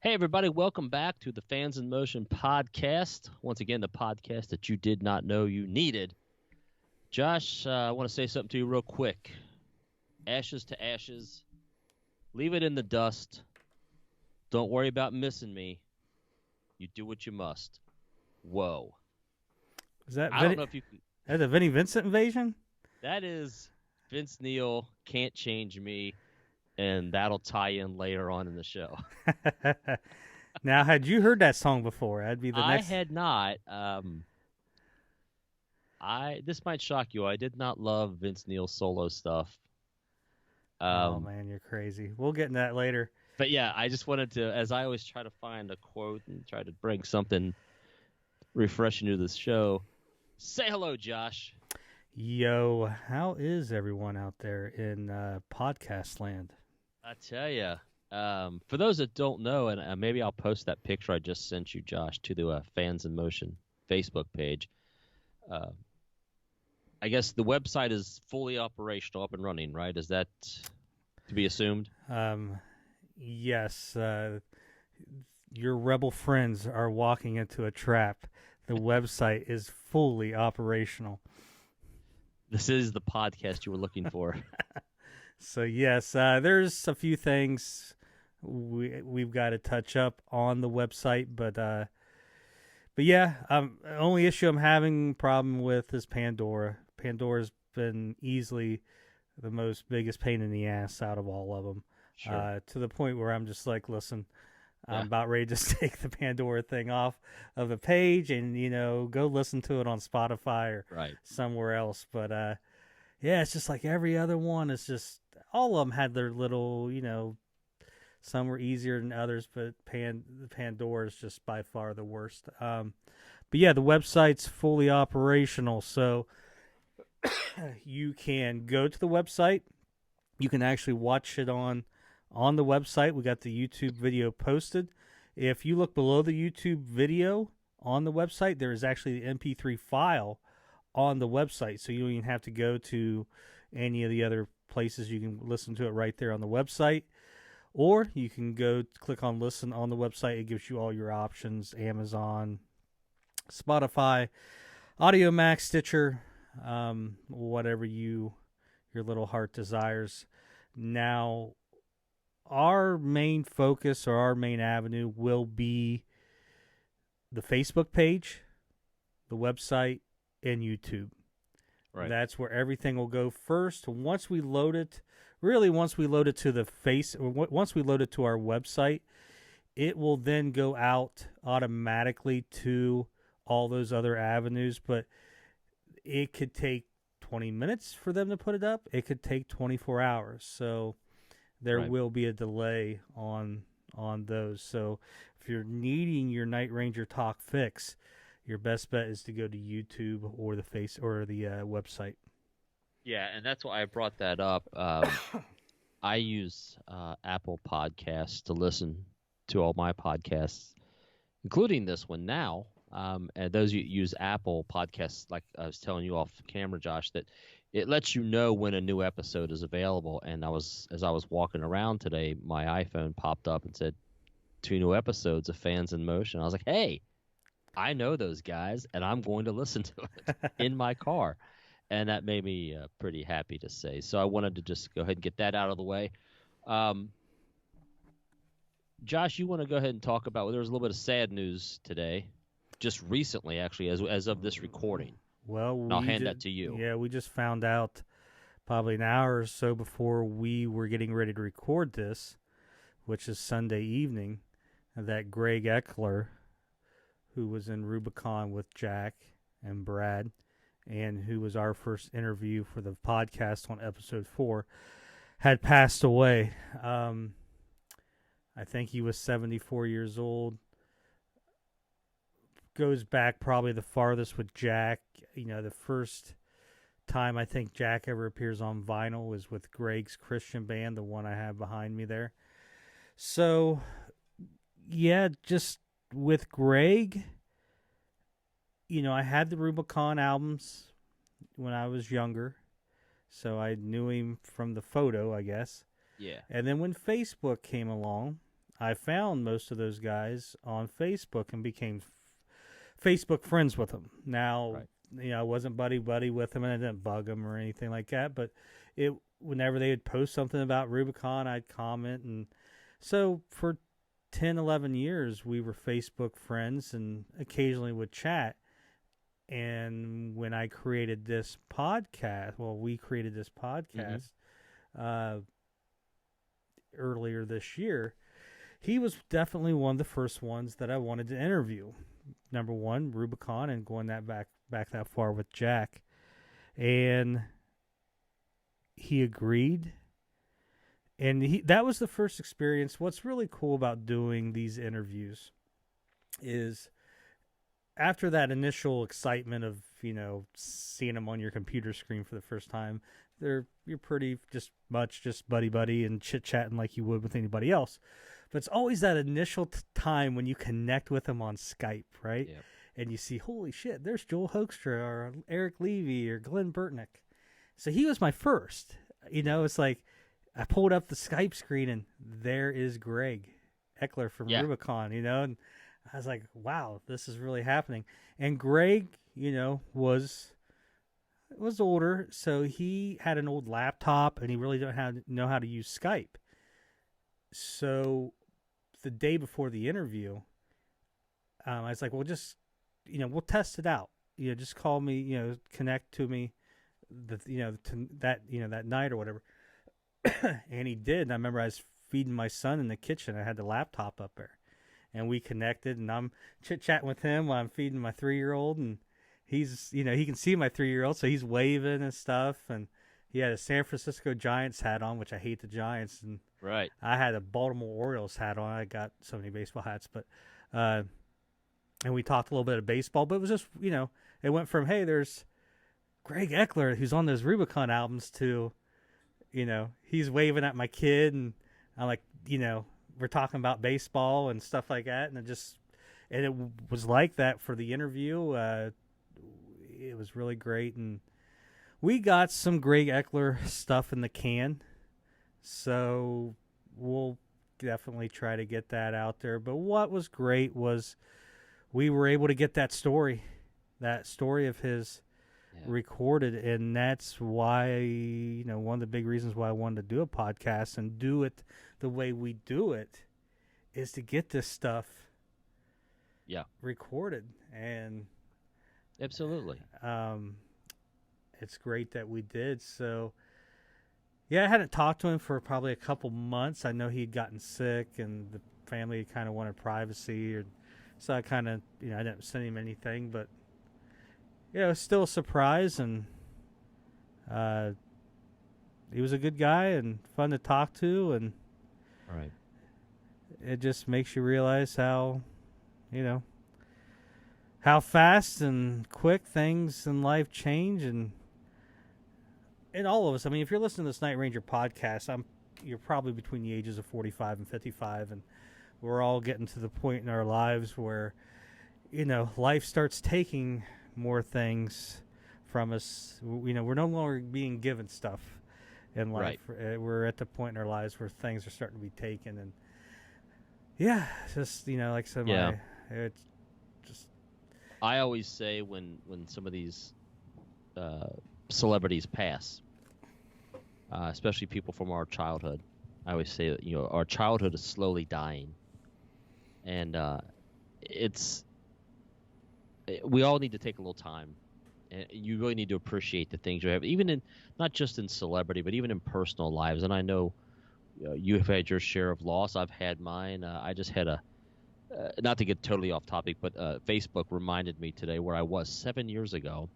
Hey, everybody, welcome back to the Fans in Motion podcast. Once again, the podcast that you did not know you needed. Josh, I want to say something to you real quick. Ashes to ashes. Leave it in the dust. Don't worry about missing me. You do what you must. Whoa. Is that I don't know if you could. That a Vinnie Vincent invasion? That is Vince Neil, Can't Change Me, and that'll tie in later on in the show. Now, had you heard that song before? That'd be the I next. had not. This might shock you. I did not love Vince Neil's solo stuff. Oh man, you're crazy. We'll get into that later. But yeah, I just wanted to, as I always try to find a quote and try to bring something refreshing to this show. Say hello, Josh. Yo, how is everyone out there in podcast land? I tell you, for those that don't know, and maybe I'll post that picture I just sent you, Josh, to the Fans in Motion Facebook page. I guess the website is fully operational, up and running, right? Is that to be assumed? Yes. Your rebel friends are walking into a trap. The website is fully operational. This is the podcast you were looking for. So yes, there's a few things we've got to touch up on the website, but yeah, the only issue I'm having problem with is Pandora. Pandora's been easily the most biggest pain in the ass out of all of them. Sure. To the point where I'm just like, listen, I'm about ready to take the Pandora thing off of the page and, go listen to it on Spotify or somewhere else. But, yeah, it's just like every other one. It's just all of them had their little, some were easier than others, but Pandora is just by far the worst. But, yeah, the website's fully operational. So you can go to the website. You can actually watch it on the website. We got the YouTube video posted. If you look below the YouTube video on the website, there is actually the MP3 file on the website. So you don't even have to go to any of the other places. You can listen to it right there on the website. Or you can go click on listen on the website. It gives you all your options: Amazon, Spotify, Audio Max, Stitcher, whatever your little heart desires. Now, our main focus or our main avenue will be the Facebook page, the website, and YouTube. Right. That's where everything will go first. Once we load it to once we load it to our website, it will then go out automatically to all those other avenues. But it could take 20 minutes for them to put it up. It could take 24 hours. So there will be a delay on those. So if you're needing your Night Ranger talk fix, your best bet is to go to YouTube or the website. Yeah, and that's why I brought that up. I use Apple Podcasts to listen to all my podcasts, including this one now. And those who use Apple Podcasts, like I was telling you off camera, Josh, that it lets you know when a new episode is available. And as I was walking around today, my iPhone popped up and said 2 new episodes of Fans in Motion. I was like, hey, I know those guys, and I'm going to listen to it in my car. And that made me pretty happy to say. So I wanted to just go ahead and get that out of the way. Josh, you want to go ahead and talk about, well, there was a little bit of sad news today, just recently, actually, as of this recording. Well, I'll hand that to you. Yeah, we just found out probably an hour or so before we were getting ready to record this, which is Sunday evening, that Greg Eckler, who was in Rubicon with Jack and Brad, and who was our first interview for the podcast on episode 4, had passed away. I think he was 74 years old. Goes back probably the farthest with Jack. The first time I think Jack ever appears on vinyl was with Greg's Christian band, the one I have behind me there. So, yeah, just with Greg, I had the Rubicon albums when I was younger, so I knew him from the photo, I guess. Yeah. And then when Facebook came along, I found most of those guys on Facebook and became Facebook friends with them. Now, I wasn't buddy with them, and I didn't bug them or anything like that. But whenever they would post something about Rubicon, I'd comment, and so for 10, 11 years, we were Facebook friends and occasionally would chat. And when I created this podcast, we created this podcast earlier this year, he was definitely one of the first ones that I wanted to interview. Number one, Rubicon, and going back that far with Jack. And he agreed. And that was the first experience. What's really cool about doing these interviews is after that initial excitement of, seeing them on your computer screen for the first time, you're pretty just buddy and chit-chatting like you would with anybody else. But it's always that initial time when you connect with them on Skype, right? Yep. And you see, holy shit, there's Joel Hoekstra or Eric Levy or Glenn Burtnick. So he was my first. It's like I pulled up the Skype screen and there is Greg Eckler from Rubicon, and I was like, wow, this is really happening. And Greg, was older, so he had an old laptop and he really didn't know how to use Skype. So the day before the interview, I was like, well, just, we'll test it out. Just call me, connect to me, that night or whatever. And he did. And I remember I was feeding my son in the kitchen. I had the laptop up there, and we connected. And I'm chit-chatting with him while I'm feeding my 3-year-old, and he's, he can see my 3-year-old, so he's waving and stuff. And he had a San Francisco Giants hat on, which I hate the Giants, and right. I had a Baltimore Orioles hat on. I got so many baseball hats, but and we talked a little bit of baseball. But it was just, it went from, hey, there's Greg Eckler who's on those Rubicon albums to, he's waving at my kid, and I'm like, we're talking about baseball and stuff like that, and it was like that for the interview. It was really great, and we got some Greg Eckler stuff in the can, so we'll definitely try to get that out there. But what was great was we were able to get that story of his recorded, and that's why, one of the big reasons why I wanted to do a podcast and do it the way we do it is to get this stuff recorded. And absolutely, it's great that we did. So I hadn't talked to him for probably a couple months. I know he'd gotten sick and the family kind of wanted privacy, so I kind of, I didn't send him anything, but it was still a surprise, and he was a good guy and fun to talk to, and right. It just makes you realize how fast and quick things in life change, and all of us. I mean, if you're listening to this Night Ranger podcast, you're probably between the ages of 45 and 55, and we're all getting to the point in our lives where, life starts taking more things from us. We're no longer being given stuff in life. Right. We're at the point in our lives where things are starting to be taken, and just like I said, it's just. I always say when some of these celebrities pass, especially people from our childhood, I always say that our childhood is slowly dying, and we all need to take a little time, and you really need to appreciate the things you have, even in not just in celebrity, but even in personal lives. And I know you have had your share of loss. I've had mine. I just had not to get totally off topic, but Facebook reminded me today where I was 7 years ago,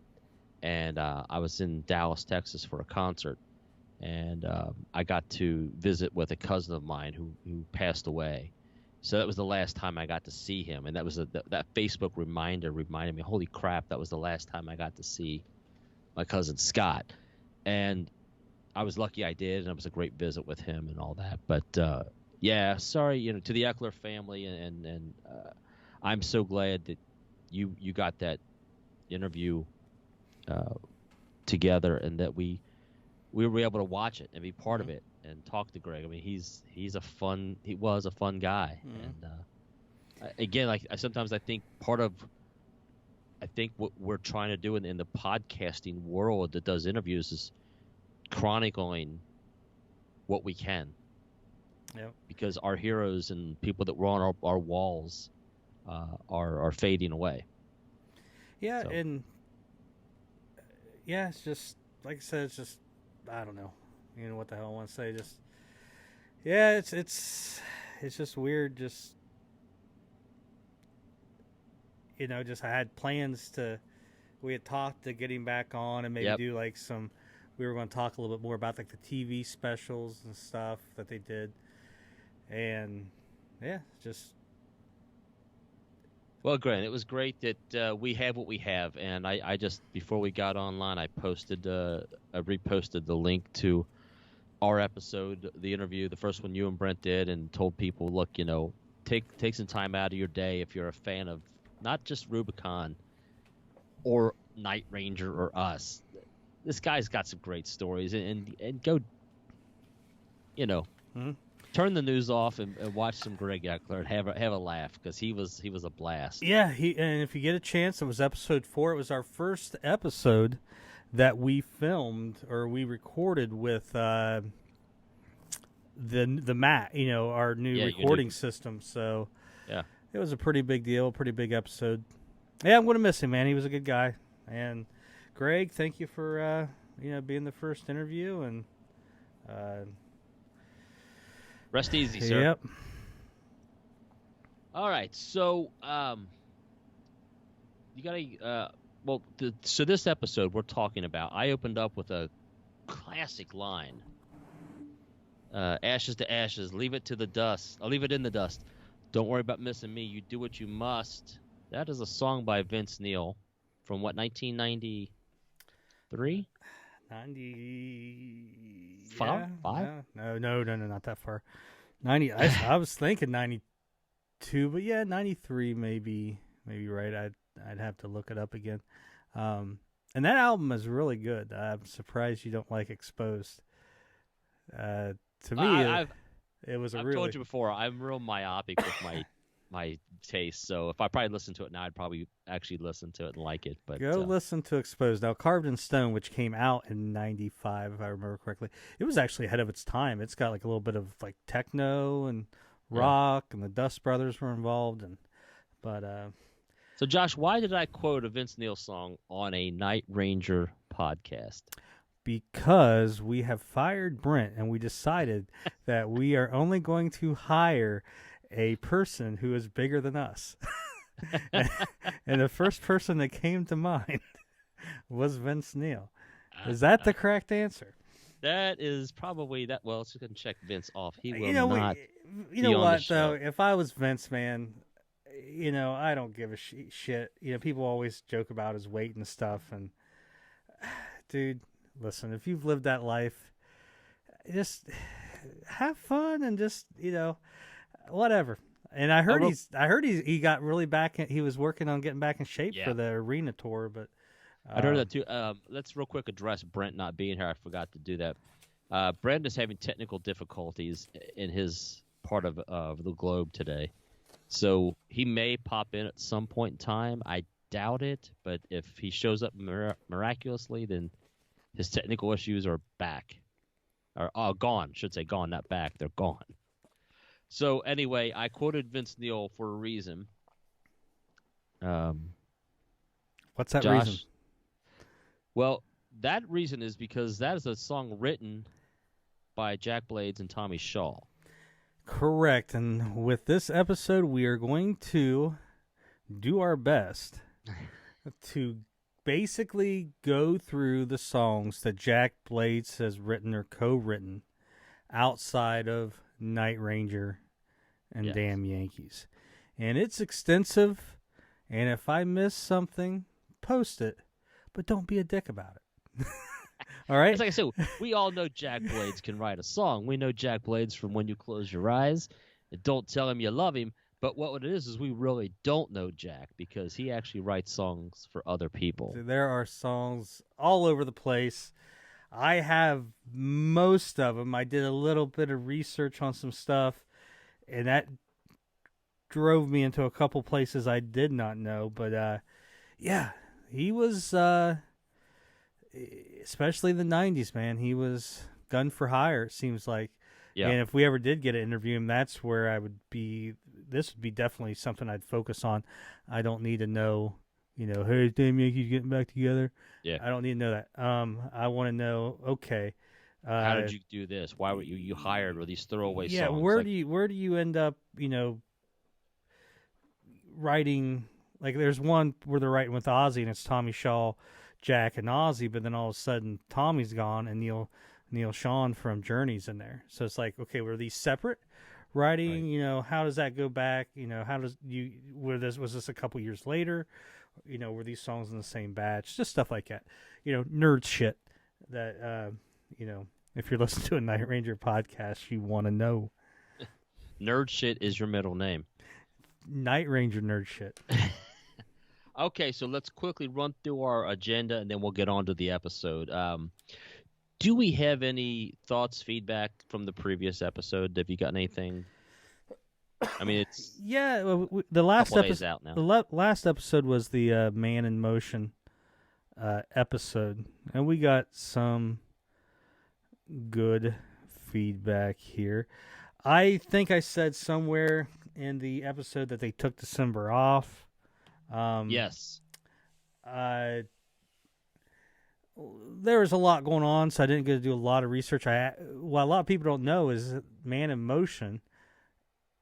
and I was in Dallas, Texas for a concert, and I got to visit with a cousin of mine who passed away. So that was the last time I got to see him, and that was that Facebook reminder reminded me, holy crap, that was the last time I got to see my cousin Scott. And I was lucky I did, and it was a great visit with him and all that. But sorry, to the Eckler family, and I'm so glad that you got that interview together, and that we were able to watch it and be part of it. and talk to Greg. I mean, he was a fun guy, and again, like sometimes I think what we're trying to do in the podcasting world that does interviews is chronicling what we can. Yep. Because our heroes and people that were on our walls are fading away. Yeah, so. And yeah, it's just like I said, it's just I don't know, what the hell I want to say. Just yeah, it's just weird. Just just I had plans we had talked to getting back on and maybe do like some. We were going to talk a little bit more about like the TV specials and stuff that they did, and yeah, just. Well, Grant, it was great that we have what we have, and I just before we got online, I reposted the link to our episode, the interview, the first one you and Brent did, and told people, look, take some time out of your day if you're a fan of not just Rubicon or Night Ranger or us. This guy's got some great stories, and go, turn the news off and watch some Greg Eckler and have a laugh because he was a blast. Yeah, and if you get a chance, it was episode 4. It was our first episode that we filmed or we recorded with the Mac, our new recording system. So yeah, it was a pretty big deal, pretty big episode. Yeah, I'm gonna miss him, man. He was a good guy. And Greg, thank you for being the first interview and. Rest easy, sir. Yep. All right, so you gotta so this episode we're talking about. I opened up with a classic line: "Ashes to ashes, leave it to the dust. I'll leave it in the dust. Don't worry about missing me. You do what you must." That is a song by Vince Neil from what 1993. 95? No, not that far. 90. I was thinking 92, but yeah, 93 maybe right. I'd have to look it up again. And that album is really good. I'm surprised you don't like Exposed. To me, it was I've told you before. I'm real myopic with my taste, so if I probably listened to it now, I'd probably actually listen to it and like it. But go listen to Exposed. Now, Carved in Stone, which came out in 95, if I remember correctly, it was actually ahead of its time. It's got like a little bit of like techno and rock, and the Dust Brothers were involved. So Josh, why did I quote a Vince Neil song on a Night Ranger podcast? Because we have fired Brent, and we decided that we are only going to hire a person who is bigger than us. And the first person that came to mind was Vince Neil. Is that the correct answer? That is probably that. Well, let's go and check Vince off. He will not. You know what, though? If I was Vince, man, I don't give a shit. People always joke about his weight and stuff. And, dude, listen, if you've lived that life, just have fun and just, whatever. And I heard he got really back. He was working on getting back in shape for the arena tour. But I heard that too. Let's real quick address Brent not being here. I forgot to do that. Brent is having technical difficulties in his part of the globe today, so he may pop in at some point in time. I doubt it, but if he shows up miraculously, then his technical issues are back, or gone. Should say gone, not back. They're gone. So anyway, I quoted Vince Neil for a reason. What's that Josh, reason? Well, that reason is because that is a song written by Jack Blades and Tommy Shaw. Correct. And with this episode, we are going to do our best to basically go through the songs that Jack Blades has written or co-written outside of Night Ranger and Damn Yankees. And it's extensive, and if I miss something, post it, but don't be a dick about it. All right? It's like I said, we all know Jack Blades can write a song. We know Jack Blades from When You Close Your Eyes and Don't Tell Him You Love Him, but what it is we really don't know Jack because he actually writes songs for other people. There are songs all over the place. I have most of them. I did a little bit of research on some stuff, and that drove me into a couple places I did not know. But yeah, he was, especially the 90s, man, he was gun for hire, it seems like. Yeah. And if we ever did get to interview him, that's where I would be. This would be definitely something I'd focus on. I don't need to know, hey, Damn Yankees getting back together. Yeah. I don't need to know that. I want to know, okay. How did you do this? Why were you hired with these throwaway songs? Yeah, where do you end up, writing? Like, there's one where they're writing with Ozzy, and it's Tommy Shaw, Jack, and Ozzy, but then all of a sudden Tommy's gone, and Neil Sean from Journey's in there. So it's like, okay, were these separate writing? Right. How does that go back? Was this a couple years later? Were these songs in the same batch? Just stuff like that. Nerd shit that, if you're listening to a Night Ranger podcast, you want to know. Nerd shit is your middle name. Night Ranger nerd shit. Okay, so let's quickly run through our agenda, and then we'll get on to the episode. Do we have any thoughts, feedback from the previous episode? Have you gotten anything? I mean, it's the last episode out now. The last episode was the Man in Motion episode, and we got some good feedback here. I think I said somewhere in the episode that they took December off. Yes. There was a lot going on, so I didn't get to do a lot of research. What a lot of people don't know is that Man in Motion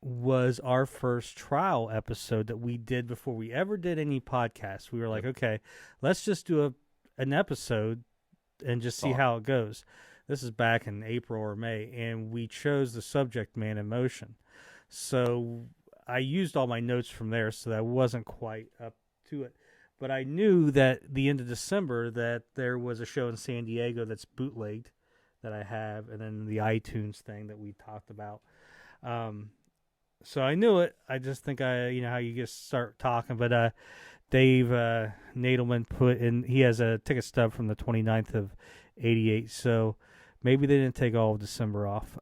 was our first trial episode that we did before we ever did any podcasts. We were like, okay, let's just do an episode and just see how it goes. This is back in April or May, and we chose the subject Man in Motion. So I used all my notes from there, so that wasn't quite up to it. But I knew that the end of December that there was a show in San Diego that's bootlegged that I have, and then the iTunes thing that we talked about. So I knew it. I just think how you just start talking. But Dave Nadelman put in, he has a ticket stub from the 29th of 88. So maybe they didn't take all of December off.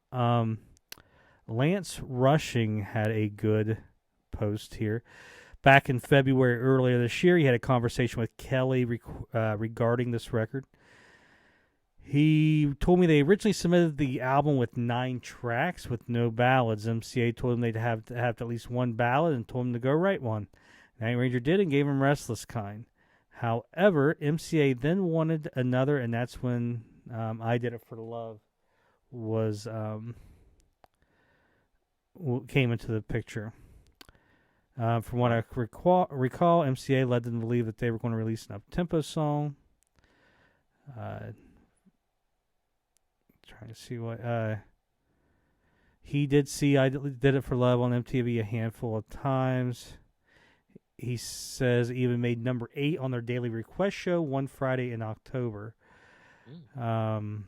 Lance Rushing had a good post here. Back in February earlier this year, he had a conversation with Kelly regarding this record. He told me they originally submitted the album with 9 tracks with no ballads. MCA told him they'd have to have at least one ballad and told him to go write one. Night Ranger did and gave him Restless Kind. However, MCA then wanted another, and that's when I Did It for Love was came into the picture. From what I recall, MCA led them to believe that they were going to release an up-tempo song. Trying to see what... he did see I Did It for Love on MTV a handful of times. He says even made number 8 on their daily request show one Friday in October. So...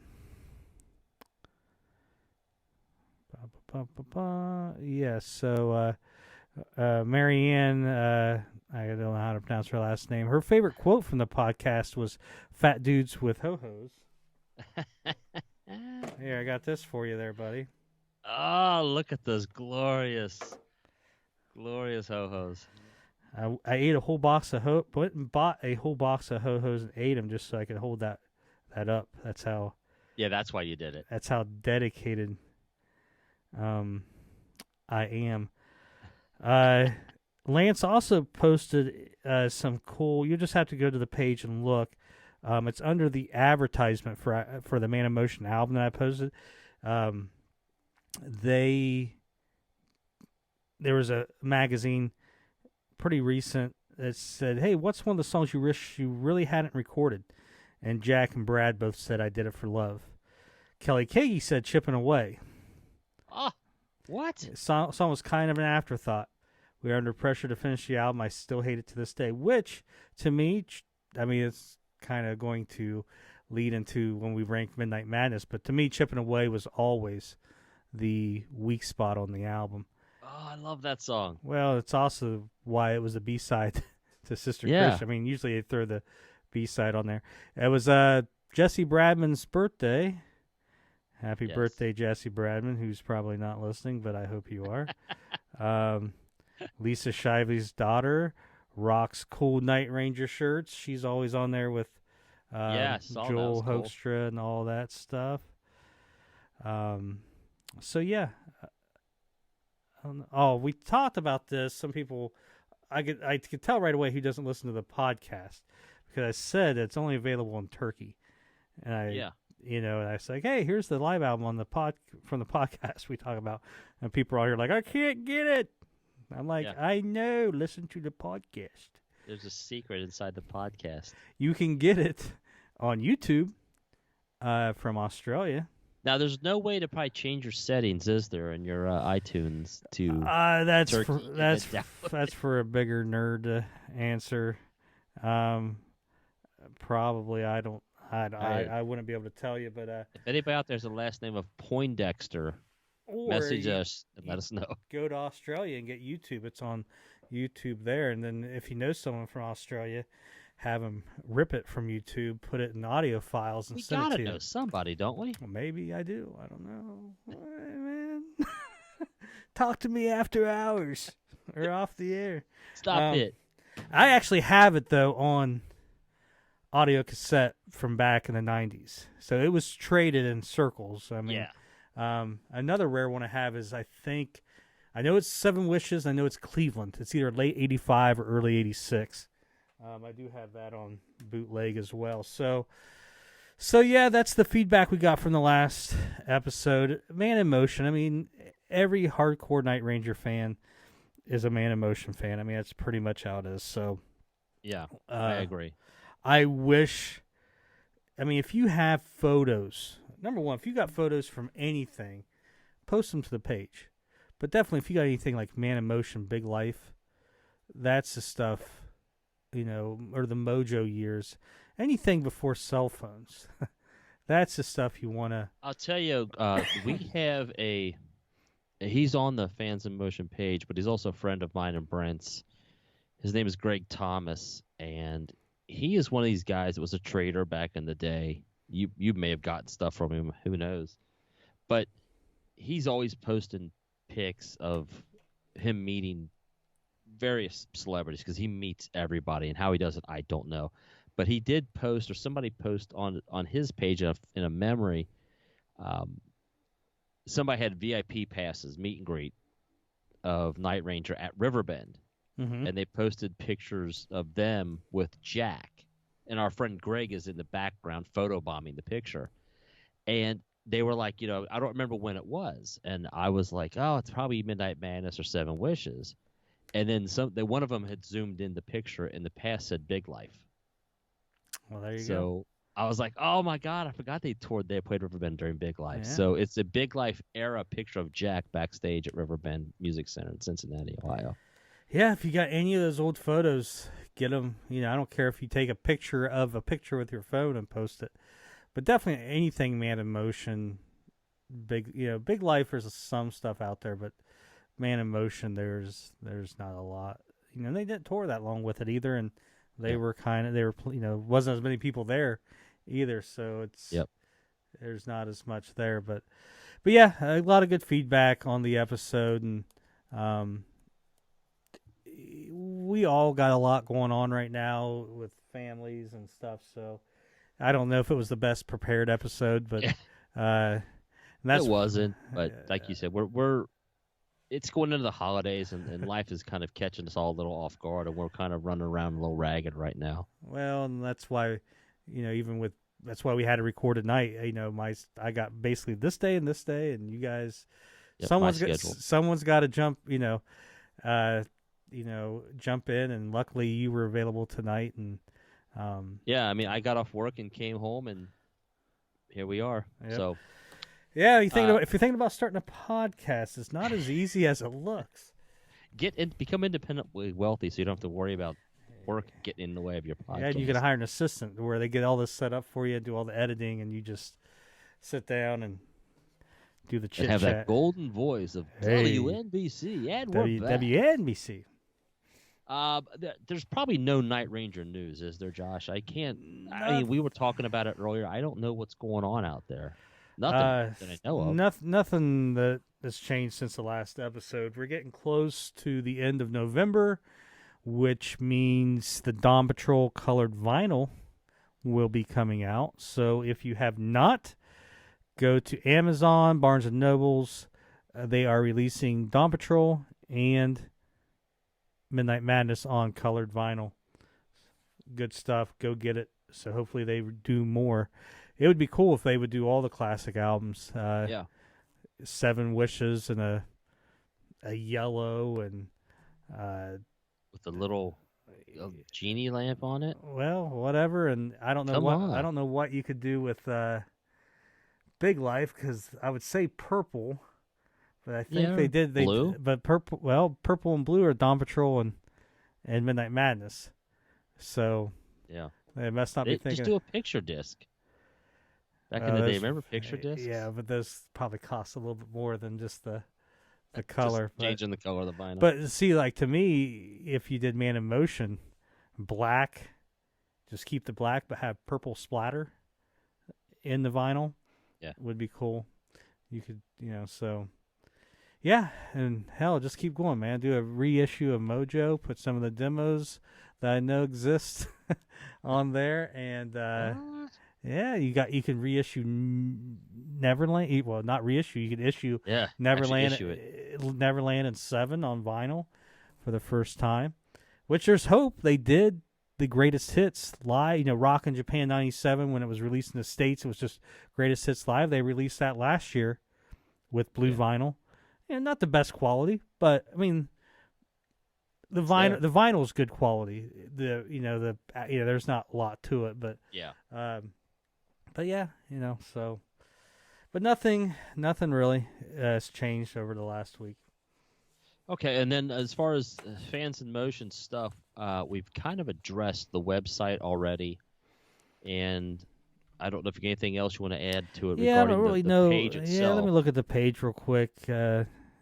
Marianne, I don't know how to pronounce her last name. Her favorite quote from the podcast was "Fat dudes with ho-hos." Here, I got this for you there, buddy. Oh, look at those glorious ho-hos. I ate a whole box of went and bought a whole box of ho-hos and ate them just so I could hold that up. That's how. Yeah, that's why you did it. That's how dedicated I am. Lance also posted some cool. You just have to go to the page and look. It's under the advertisement for the Man in Motion album that I posted. There was a magazine, pretty recent, that said, "Hey, what's one of the songs you wish you really hadn't recorded?" And Jack and Brad both said, "I Did It for Love." Kelly Kagi said, "Chipping Away." Ah. What? The song was kind of an afterthought. We are under pressure to finish the album. I still hate it to this day, which, to me, I mean, it's kind of going to lead into when we rank Midnight Madness, but to me, Chipping Away was always the weak spot on the album. Oh, I love that song. Well, it's also why it was the B-side to Sister Christian. I mean, usually they throw the B-side on there. It was Jesse Bradman's birthday. Happy birthday, Jesse Bradman, who's probably not listening, but I hope you are. Lisa Shively's daughter rocks cool Night Ranger shirts. She's always on there with Joel Hoekstra and all that stuff. So yeah. We talked about this. Some people, I could tell right away who doesn't listen to the podcast because I said it's only available in Turkey, and and I was like, hey, here's the live album on from the podcast we talk about, and people are all here like, I can't get it. I'm like, I know. Listen to the podcast. There's a secret inside the podcast. You can get it on YouTube from Australia. Now, there's no way to probably change your settings, is there, in your iTunes to that's for a bigger nerd to answer. Probably I wouldn't be able to tell you, but if anybody out there's a last name of Poindexter, message us and let us know. Go to Australia and get YouTube. It's on YouTube there, and then if you know someone from Australia, have them rip it from YouTube, put it in audio files, and send it to you. We gotta know somebody, don't we? Well, maybe I do. I don't know. Hey, man. Talk to me after hours or off the air. Stop it. I actually have it, though, on audio cassette from back in the 90s. So it was traded in circles. I mean, another rare one I have is, I know it's Seven Wishes. I know it's Cleveland. It's either late 85 or early 86. I do have that on bootleg as well. So yeah, that's the feedback we got from the last episode. Man in Motion. I mean, every hardcore Night Ranger fan is a Man in Motion fan. I mean, that's pretty much how it is. So yeah, I agree. I wish. I mean, if you have photos, number one, if you got photos from anything, post them to the page. But definitely, if you got anything like Man in Motion, Big Life, that's the stuff. Or the Mojo years, anything before cell phones. That's the stuff you want to... I'll tell you, we have he's on the Fans in Motion page, but he's also a friend of mine and Brent's. His name is Greg Thomas, and he is one of these guys that was a trader back in the day. You may have gotten stuff from him, who knows. But he's always posting pics of him meeting various celebrities because he meets everybody, and how he does it I don't know, but he did post, or somebody post on his page in a memory, somebody had VIP passes, meet and greet of Night Ranger at Riverbend, and they posted pictures of them with Jack, and our friend Greg is in the background photobombing the picture, and they were like, I don't remember when it was, and I was like, oh, it's probably Midnight Madness or Seven Wishes. And then one of them had zoomed in the picture, and the past said Big Life. Well, there you go. So I was like, oh, my God, I forgot they played Riverbend during Big Life. Yeah. So it's a Big Life era picture of Jack backstage at Riverbend Music Center in Cincinnati, Ohio. Yeah, if you got any of those old photos, get them. I don't care if you take a picture with your phone and post it. But definitely anything Man in Motion, Big Life, there's some stuff out there, but Man in Motion, there's not a lot. They didn't tour that long with it either, and they were wasn't as many people there either, so there's not as much there. But yeah, a lot of good feedback on the episode, and we all got a lot going on right now with families and stuff, so I don't know if it was the best prepared episode, but it wasn't. But like you said, it's going into the holidays, and life is kind of catching us all a little off guard, and we're kind of running around a little ragged right now. Well, and that's why, that's why we had to record at night. I got basically this day, and you guys, someone's got to jump, jump in, and luckily you were available tonight, and I got off work and came home, and here we are. Yep. So. Yeah, if you're thinking about starting a podcast, it's not as easy as it looks. Become independently wealthy, so you don't have to worry about work getting in the way of your podcast. Yeah, and you can hire an assistant where they get all this set up for you, do all the editing, and you just sit down and do the chit chat. Have that golden voice of WNBC, and we're back. WNBC. There's probably no Night Ranger news, is there, Josh? I mean, we were talking about it earlier. I don't know what's going on out there. Nothing that I know of. Nothing that has changed since the last episode. We're getting close to the end of November, which means the Dawn Patrol colored vinyl will be coming out. So if you have not, go to Amazon, Barnes & Nobles. They are releasing Dawn Patrol and Midnight Madness on colored vinyl. Good stuff. Go get it. So hopefully they do more. It would be cool if they would do all the classic albums. Yeah. 7 Wishes and a yellow and with a little genie lamp on it. Well, whatever. And I don't know what you could do with Big Life, because I would say purple. But I think they did. Blue? But purple and blue are Dawn Patrol and Midnight Madness. So yeah, they must not be thinking. Just do a picture disc. Back in the day, remember picture discs? Yeah, but those probably cost a little bit more than just the color. Just changing the color of the vinyl. But see, like to me, if you did Man in Motion, black, just keep the black, but have purple splatter in the vinyl. Yeah, would be cool. You could, so. Yeah, and hell, just keep going, man. Do a reissue of Mojo. Put some of the demos that I know exist on there, and yeah, you can reissue Neverland. Well, not reissue. You could issue Neverland. Issue it. Neverland and 7 on vinyl for the first time. Which there's hope. They did the greatest hits live. Rock in Japan '97 when it was released in the States. It was just greatest hits live. They released that last year with blue vinyl. And not the best quality, but I mean, the vinyl is good quality. There's not a lot to it, but so, but nothing really has changed over the last week. Okay, and then as far as Fans in Motion stuff, we've kind of addressed the website already, and I don't know if you got anything else you want to add to it regarding the page itself. Yeah, let me look at the page real quick.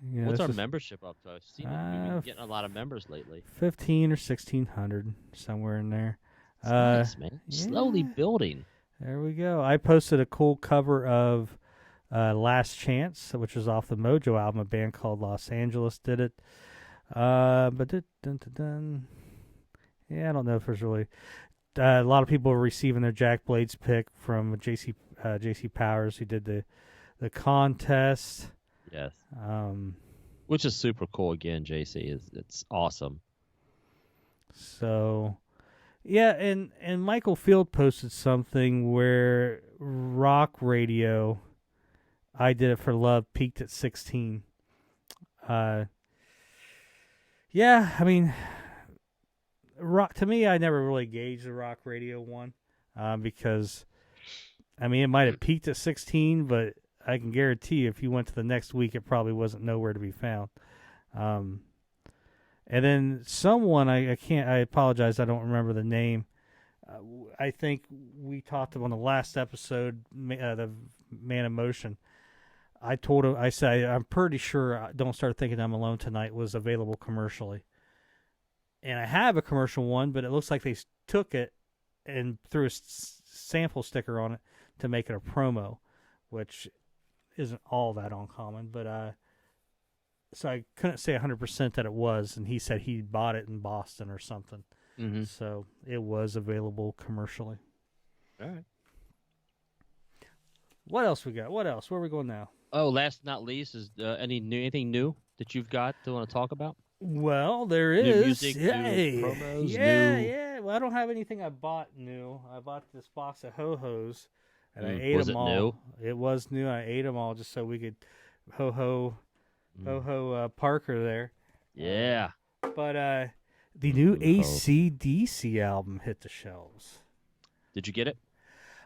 What's our membership up to? I've seen we've been getting a lot of members lately. 1,500 or 1,600, somewhere in there. Nice, man. Slowly building. There we go. I posted a cool cover of Last Chance, which was off the Mojo album. A band called Los Angeles did it. Yeah, I don't know if there's really... a lot of people are receiving their Jack Blades pick from JC Powers, who did the contest. Yes. Which is super cool. Again, JC it's awesome. So, yeah, and Michael Field posted something where rock radio, I Did It for Love, peaked at 16. Yeah, I mean, rock to me, I never really gauged the rock radio one because, I mean, it might have peaked at 16, but I can guarantee you if you went to the next week, it probably wasn't nowhere to be found. And then someone, I apologize, I don't remember the name. I think we talked on the last episode, the Man in Motion. I told him, I said, I'm pretty sure Don't Start Thinking I'm Alone Tonight was available commercially. And I have a commercial one, but it looks like they took it and threw a sample sticker on it to make it a promo, which isn't all that uncommon. But so I couldn't say 100% that it was, and he said he bought it in Boston or something. Mm-hmm. So it was available commercially. All right. What else we got? What else? Where are we going now? Oh, last but not least, is anything new that you've got to want to talk about? Well, there is. New music, new promos, Yeah. Well, I don't have anything I bought new. I bought this box of Ho-Hos, and I ate them all. Was it new? It was new. I ate them all just so we could Ho-Ho Parker there. Yeah. But the new AC/DC album hit the shelves. Did you get it?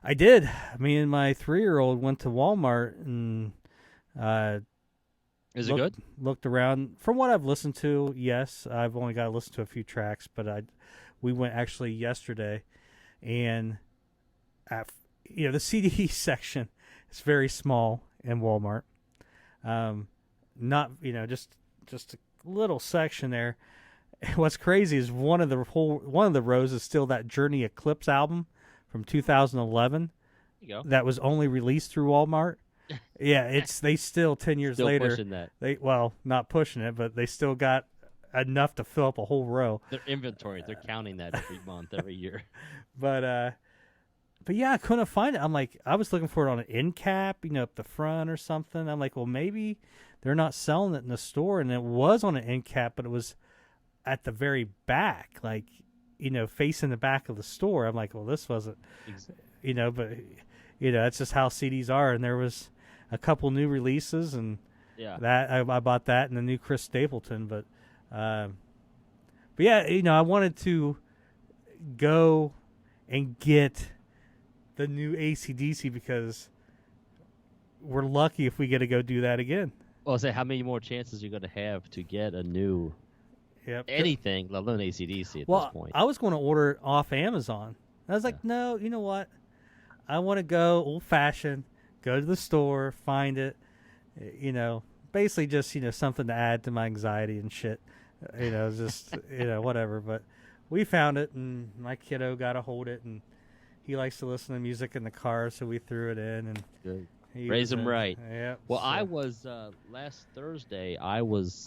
I did. Me and my 3-year-old went to Walmart and Is it good? Looked around. From what I've listened to, yes. I've only got to listen to a few tracks, but we went actually yesterday, and the CD section is very small in Walmart. Not just a little section there, what's crazy is one of the rows is still that Journey Eclipse album from 2011 that was only released through Walmart. Yeah, they still 10 years still later pushing that. Not pushing it, but they still got enough to fill up a whole row. Their inventory, they're counting that every month, every year. But yeah, I couldn't find it. I'm like, I was looking for it on an end cap, up the front or something. I'm like, well, maybe they're not selling it in the store, and it was on an end cap, but it was at the very back, like, facing the back of the store. I'm like, well, this wasn't, but that's just how CDs are. And there was a couple new releases, and that I bought that and the new Chris Stapleton. But yeah, I wanted to go and get the new AC/DC because we're lucky if we get to go do that again. Well, say how many more chances you're going to have to get a new anything, let alone AC/DC at this point. I was going to order it off Amazon. I was like, no, you know what? I want to go old-fashioned, go to the store, find it, basically just, something to add to my anxiety and shit. Just, whatever. But we found it, and my kiddo got to hold it, and he likes to listen to music in the car, so we threw it in. And good. Raise him right. Yeah. Well, so. I was, last Thursday, I was,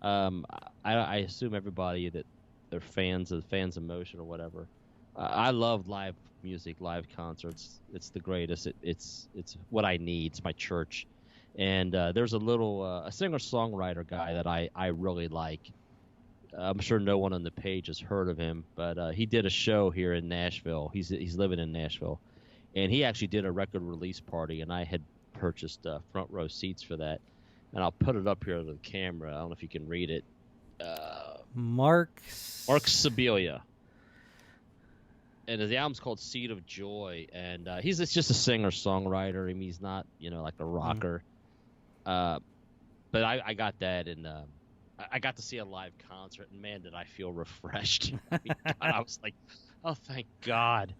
I assume everybody that they're fans of Motion or whatever. I love live music, live concerts. It's the greatest. It's what I need. It's my church. And there's a singer-songwriter guy that I really like. I'm sure no one on the page has heard of him, but he did a show here in Nashville. He's living in Nashville, and he actually did a record release party, and I had purchased front row seats for that. And I'll put it up here to the camera. I don't know if you can read it. Mark Sibilia. And the album's called Seed of Joy. And it's just a singer-songwriter. I mean, he's not, like a rocker. But I got that, and I got to see a live concert. And, man, did I feel refreshed. I was like, oh, thank God.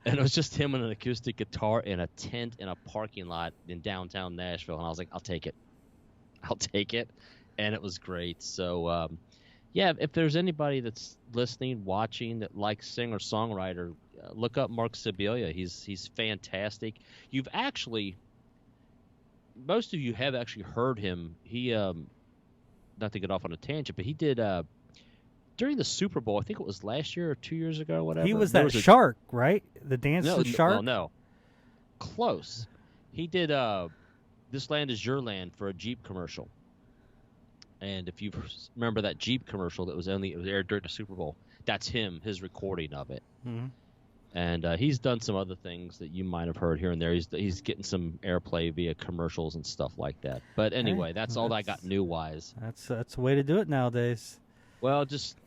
And it was just him and an acoustic guitar in a tent in a parking lot in downtown Nashville. And I was like, I'll take it. And it was great. So, if there's anybody that's listening, watching, that likes singer-songwriter, look up Mark Sibilia. He's fantastic. Most of you have actually heard him. He, not to get off on a tangent, but he did, during the Super Bowl, I think it was last year or 2 years ago or whatever. He was that shark, right? The dance to the shark? Well, no. Close. He did This Land Is Your Land for a Jeep commercial. And if you remember that Jeep commercial it was aired during the Super Bowl, that's him, his recording of it. Mm-hmm. And he's done some other things that you might have heard here and there. He's getting some airplay via commercials and stuff like that. But anyway, that's all I got new-wise. That's a way to do it nowadays. Well, just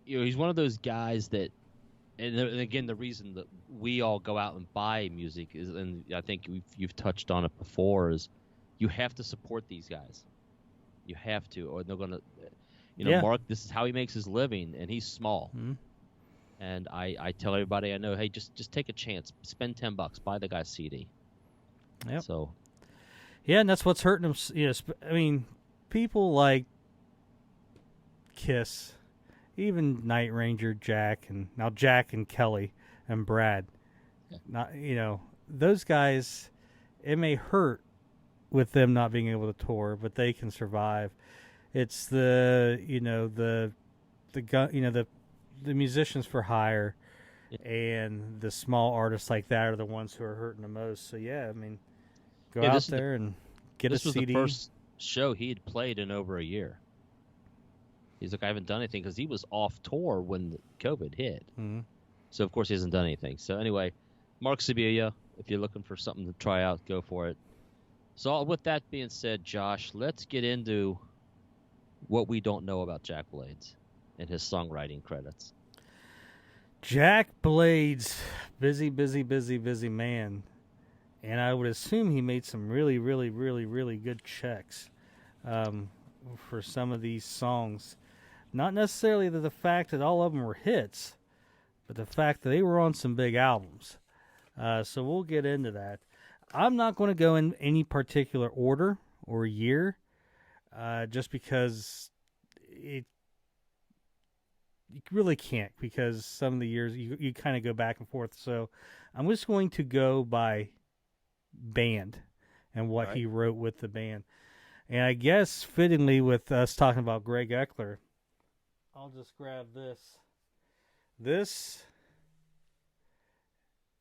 he's one of those guys that, and again, the reason that we all go out and buy music is, and I think you've touched on it before, is you have to support these guys. You have to, or they're going to, Mark, this is how he makes his living, and he's small. Mm-hmm. And I tell everybody I know, hey, just take a chance. Spend $10, buy the guy's CD. Yep. So. Yeah, and that's what's hurting him. I mean, people like Kiss, even Night Ranger, Jack and Kelly and Brad. Yeah. Not, those guys, it may hurt with them not being able to tour, but they can survive. It's the musicians for hire and the small artists like that are the ones who are hurting the most. So yeah, I mean, go out there and get a CD. This was the first show he had played in over a year. He's like, I haven't done anything because he was off tour when COVID hit. Mm-hmm. So of course he hasn't done anything. So anyway, Mark Sibilia, if you're looking for something to try out, go for it. So with that being said, Josh, let's get into what we don't know about Jack Blades and his songwriting credits. Jack Blades, busy man. And I would assume he made some really, really, really, really good checks for some of these songs. Not necessarily the fact that all of them were hits, but the fact that they were on some big albums. So we'll get into that. I'm not going to go in any particular order or year, just because, you really can't, because some of the years you kind of go back and forth. So I'm just going to go by band and what he wrote with the band. And I guess fittingly, with us talking about Greg Eckler, I'll just grab this,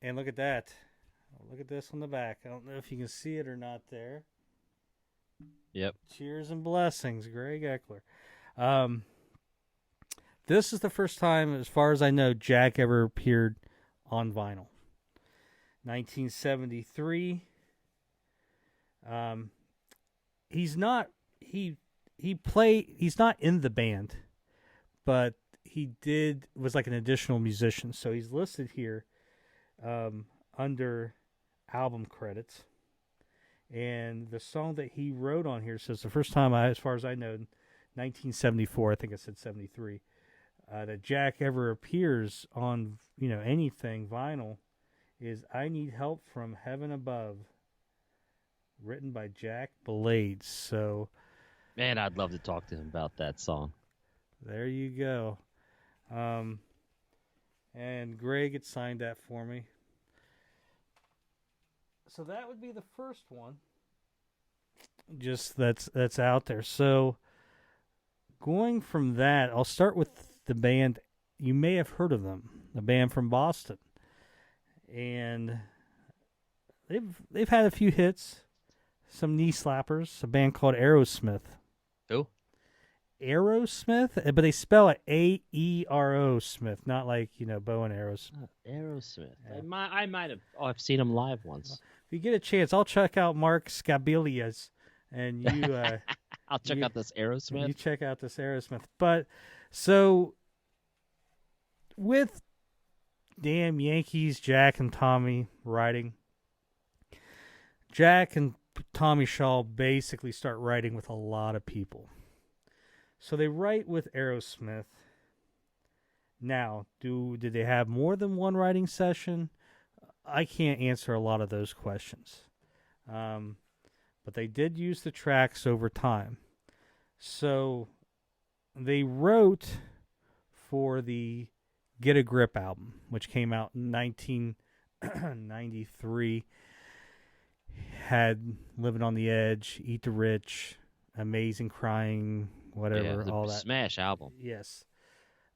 and look at that. Look at this on the back. I don't know if you can see it or not there. Yep. Cheers and blessings, Greg Eckler. This is the first time, as far as I know, Jack ever appeared on vinyl. 1973. He's not in the band, but he was like an additional musician. So he's listed here under album credits. And the song that he wrote on here says the first time, as far as I know, 1974, I think I said 73, that Jack ever appears on, anything vinyl is I Need Help from Heaven Above, written by Jack Blades. So, man, I'd love to talk to him about that song. There you go. And Greg had signed that for me. So that would be the first one. Just that's out there. So going from that, I'll start with the band. You may have heard of them, the band from Boston, and they've had a few hits, some knee slappers. A band called Aerosmith. Who? Aerosmith, but they spell it A-E-R-O Smith, not like Bo and Arrows. Aerosmith. Yeah. I might have. Oh, I've seen them live once. If you get a chance, I'll check out Mark Scabilia's, and you. I'll check out this Aerosmith. You check out this Aerosmith, but so with Damn Yankees, Jack and Tommy writing. Jack and Tommy Shaw basically start writing with a lot of people. So they write with Aerosmith. Now, did they have more than one writing session? I can't answer a lot of those questions. But they did use the tracks over time. So they wrote for the Get a Grip album, which came out in 1993. Had Living on the Edge, Eat the Rich, Amazing Crying, whatever, all that. Smash album. Yes.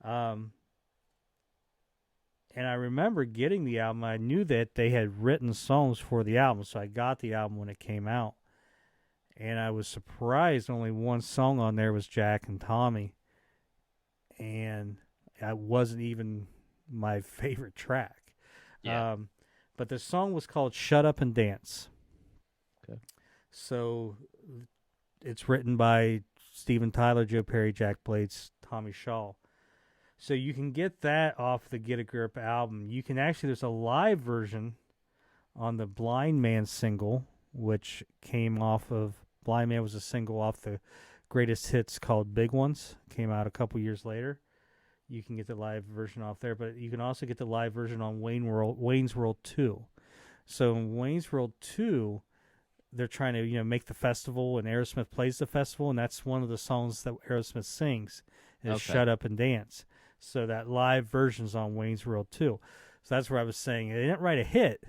And I remember getting the album. I knew that they had written songs for the album, so I got the album when it came out. And I was surprised only one song on there was Jack and Tommy. And it wasn't even my favorite track. Yeah. But the song was called Shut Up and Dance. Okay. So it's written by Steven Tyler, Joe Perry, Jack Blades, Tommy Shaw. So you can get that off the Get a Grip album. You can actually, there's a live version on the Blind Man single, which came off of, Blind Man was a single off the greatest hits called Big Ones. Came out a couple years later. You can get the live version off there, but you can also get the live version on Wayne's World 2. So in Wayne's World 2, they're trying to, make the festival, and Aerosmith plays the festival, and that's one of the songs that Aerosmith sings is Shut Up and Dance. So that live version's on Wayne's World 2. So that's where I was saying they didn't write a hit,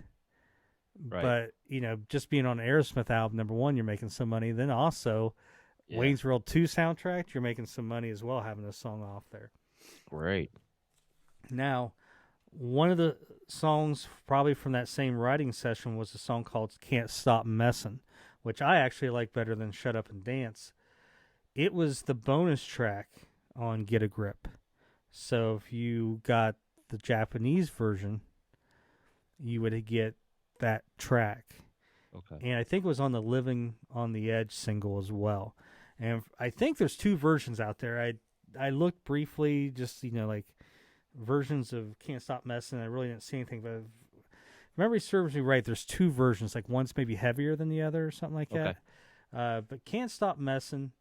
right. But, just being on an Aerosmith album, number one, you're making some money. Then also, Wayne's World 2 soundtrack, you're making some money as well having this song off there. Great. Now, one of the songs probably from that same writing session was a song called Can't Stop Messin', which I actually like better than Shut Up and Dance. It was the bonus track on Get a Grip. So if you got the Japanese version, you would get that track. Okay. And I think it was on the Living on the Edge single as well. And I think there's two versions out there. I looked briefly, just, like versions of Can't Stop Messin'. I really didn't see anything, but if memory serves me right, there's two versions. Like one's maybe heavier than the other or something like that. But Can't Stop Messin'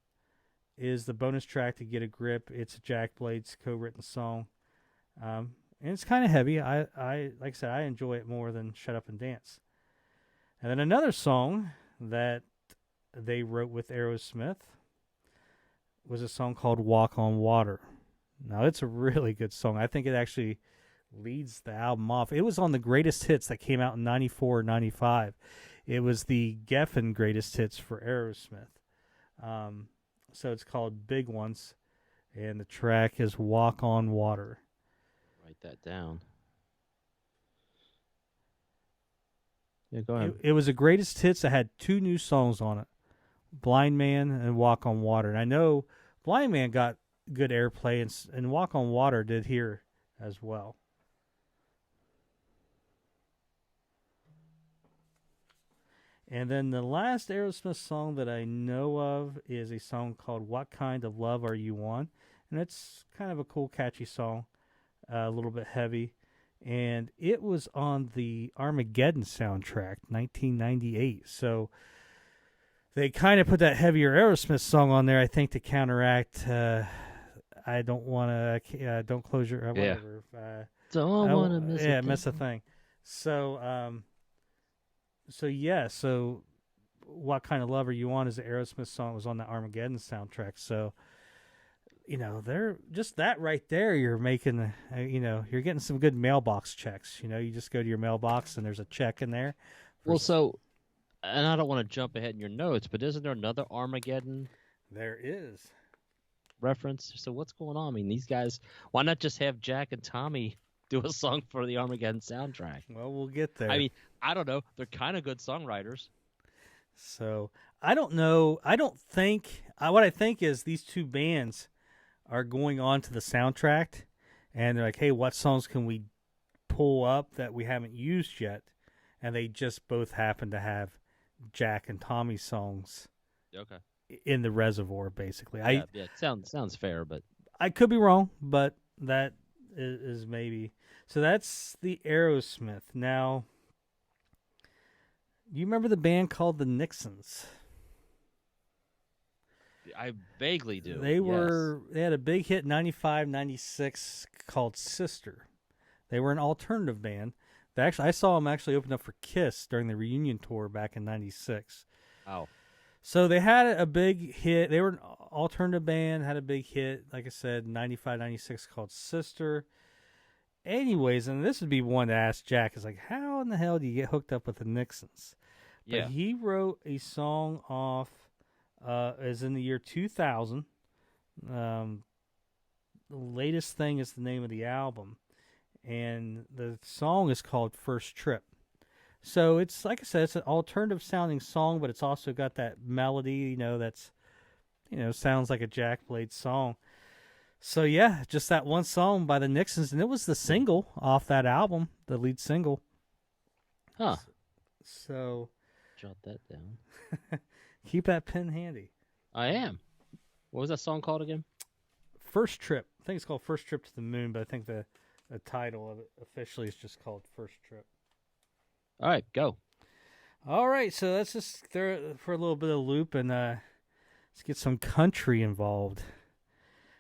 is the bonus track to Get a Grip. It's a Jack Blades co-written song. And it's kind of heavy. I like I said, I enjoy it more than Shut Up and Dance. And then another song that they wrote with Aerosmith was a song called Walk on Water. Now, it's a really good song. I think it actually leads the album off. It was on the greatest hits that came out in 94 or 95. It was the Geffen greatest hits for Aerosmith. So it's called Big Ones, and the track is Walk on Water. Write that down. Yeah, go ahead. It was a greatest hits that had 2 new songs on it, Blind Man and Walk on Water. And I know Blind Man got good airplay, and Walk on Water did here as well. And then the last Aerosmith song that I know of is a song called What Kind of Love Are You On? And it's kind of a cool, catchy song, a little bit heavy. And it was on the Armageddon soundtrack, 1998. So they kind of put that heavier Aerosmith song on there, I think, to counteract I don't want to, don't close your, whatever. Don't want to miss miss a thing. So, so What Kind of Love Are You On is the Aerosmith song. It was on the Armageddon soundtrack. So, they're just that right there. You're making, you're getting some good mailbox checks. You just go to your mailbox and there's a check in there. Well, so, and I don't want to jump ahead in your notes, but isn't there another Armageddon? There is. Reference. So what's going on? I mean, these guys, why not just have Jack and Tommy do a song for the Armageddon soundtrack? Well, we'll get there. I mean, I don't know. They're kind of good songwriters. So, I don't know. I don't think, what I think is these 2 bands are going on to the soundtrack, and they're like, hey, what songs can we pull up that we haven't used yet? And they just both happen to have Jack and Tommy songs. Okay. In the reservoir, basically. Yeah, sounds fair, but I could be wrong, but that is maybe. So that's the Aerosmith. Now, you remember the band called the Nixons? I vaguely do. They had a big hit 95, 96 called Sister. They were an alternative band. I saw them actually open up for Kiss during the reunion tour back in 96. Wow. So they had a big hit. They were an alternative band, had a big hit, like I said, 95, 96 called Sister. Anyways, and this would be one to ask Jack, is like, how in the hell do you get hooked up with the Nixons? But he wrote a song off, is in the year 2000. The Latest Thing is the name of the album. And the song is called First Trip. So it's, like I said, it's an alternative sounding song, but it's also got that melody, that's, sounds like a Jack Blade song. So yeah, just that one song by the Nixons, and it was the single off that album, the lead single. Huh. So. Jot that down. Keep that pen handy. I am. What was that song called again? First Trip. I think it's called First Trip to the Moon, but I think the title of it officially is just called First Trip. All right, go. All right, so let's just throw for a little bit of loop and let's get some country involved.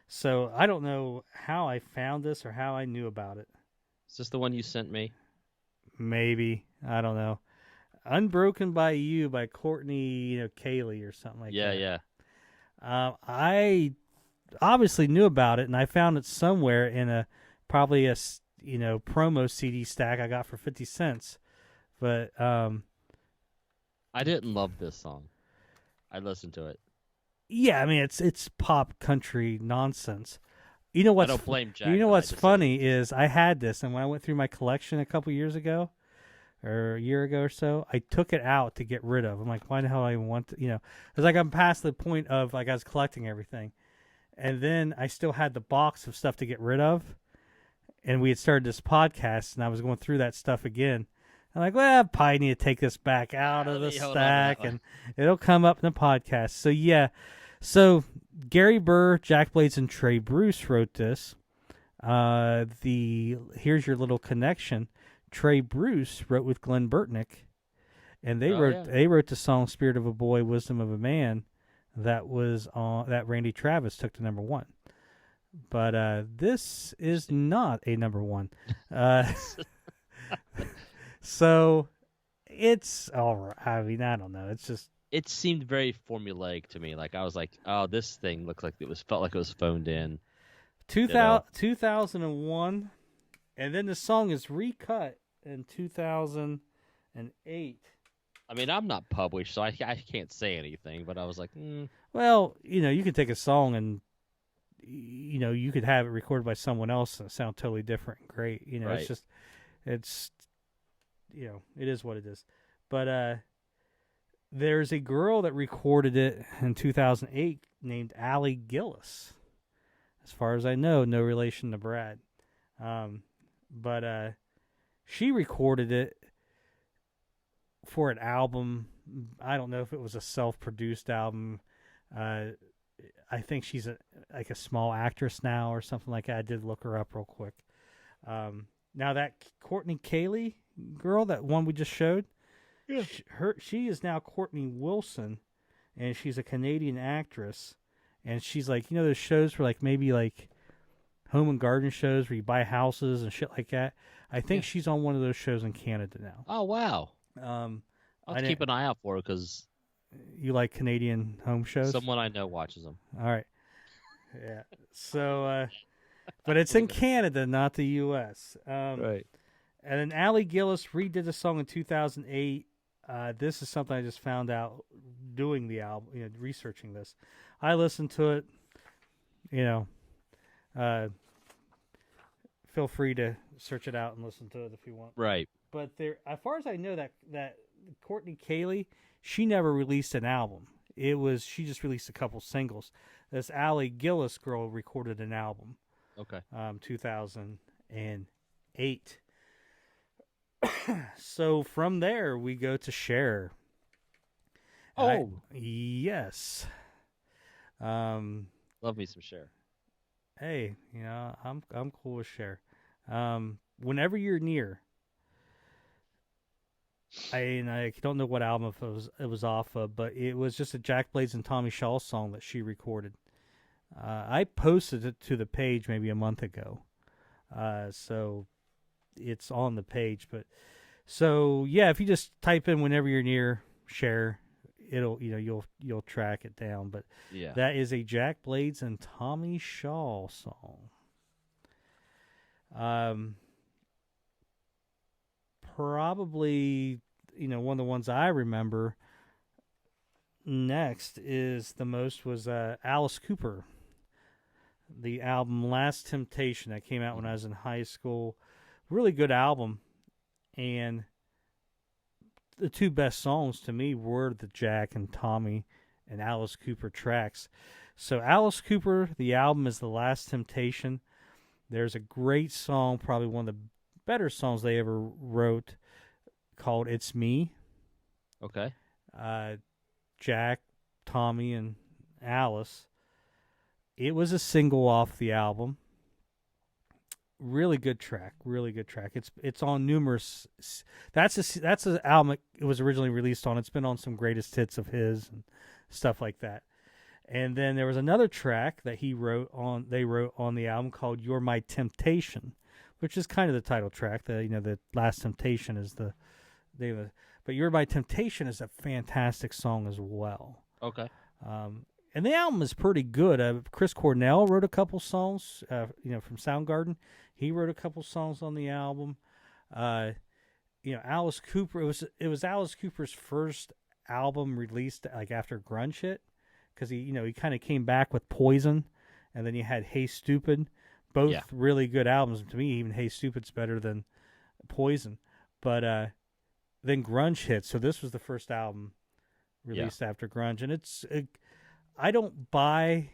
So I don't know how I found this or how I knew about it. Is this the one you sent me? Maybe. I don't know. Unbroken by You by Courtney, Cayley or something like that. Yeah. I obviously knew about it, and I found it somewhere in probably a promo CD stack I got for 50 cents. But I didn't love this song. I listened to it. Yeah, I mean it's pop country nonsense. You know what's I don't blame Jack. You know what's funny is I had this, and when I went through my collection a couple years ago, or a year ago or so, I took it out to get rid of. I'm like, why the hell do I want to, it's like I'm past the point of like I was collecting everything, and then I still had the box of stuff to get rid of, and we had started this podcast, and I was going through that stuff again. I'm like, well, I probably need to take this back out of the stack, and it'll come up in the podcast. So, yeah. So, Gary Burr, Jack Blades, and Trey Bruce wrote this. Here's your little connection. Trey Bruce wrote with Glenn Burtnick, and they wrote the song "Spirit of a Boy, Wisdom of a Man" that Randy Travis took to number 1. But this is not a number 1. So it's all right. I mean, I don't know. It's just it seemed very formulaic to me. Like I was like, oh, this thing looks like felt like it was phoned in. 2001, and then the song is recut in 2008. I mean, I'm not published, so I can't say anything. But I was like, Well, you could take a song and you could have it recorded by someone else and sound totally different and great. right. It's it is what it is. But there's a girl that recorded it in 2008 named Allie Gillis. As far as I know, no relation to Brad. But she recorded it for an album. I don't know if it was a self-produced album. I think she's a small actress now or something like that. I did look her up real quick. Now that Courtney Cayley girl, that one we just showed, yeah. she is now Courtney Wilson, and she's a Canadian actress. And she's like, those shows for maybe home and garden shows where you buy houses and shit like that. I think she's on one of those shows in Canada now. Oh, wow. I'll keep an eye out for it because you like Canadian home shows? Someone I know watches them. All right. Yeah. So, but it's in Canada, not the U.S. Right. And then Allie Gillis redid the song in 2008. This is something I just found out doing the album, researching this. I listened to it, feel free to search it out and listen to it if you want. Right. But there, as far as I know, that Courtney Cayley, she never released an album. She just released a couple singles. This Allie Gillis girl recorded an album. Okay. 2008. So from there we go to Cher. Yes. Love me some Cher. Hey, I'm cool with Cher. Whenever You're Near. I don't know what album it was off of, but it was just a Jack Blades and Tommy Shaw song that she recorded. I posted it to the page maybe a month ago, so it's on the page. But so yeah, if you just type in "Whenever You're Near" Cher, it'll you'll track it down. But yeah, that is a Jack Blades and Tommy Shaw song. Probably, one of the ones I remember next is was Alice Cooper. The album Last Temptation that came out when I was in high school. Really good album. And the two best songs to me were the Jack and Tommy and Alice Cooper tracks. So Alice Cooper, the album is The Last Temptation. There's a great song, probably one of the better songs they ever wrote, called It's Me. Okay. Jack, Tommy, and Alice. It was a single off the album. Really good track. It's on numerous. That's an album it was originally released on. It's been on some greatest hits of his and stuff like that. And then there was another track that they wrote on the album called "You're My Temptation," which is kind of the title track. The Last Temptation is the name of it. But "You're My Temptation" is a fantastic song as well. Okay. And the album is pretty good. Chris Cornell wrote a couple songs, from Soundgarden. He wrote a couple songs on the album. Alice Cooper. It was Alice Cooper's first album released after grunge hit, because he kind of came back with Poison, and then you had Hey Stupid, both really good albums. To me, even Hey Stupid's better than Poison. But then grunge hit, so this was the first album released after grunge, and I don't buy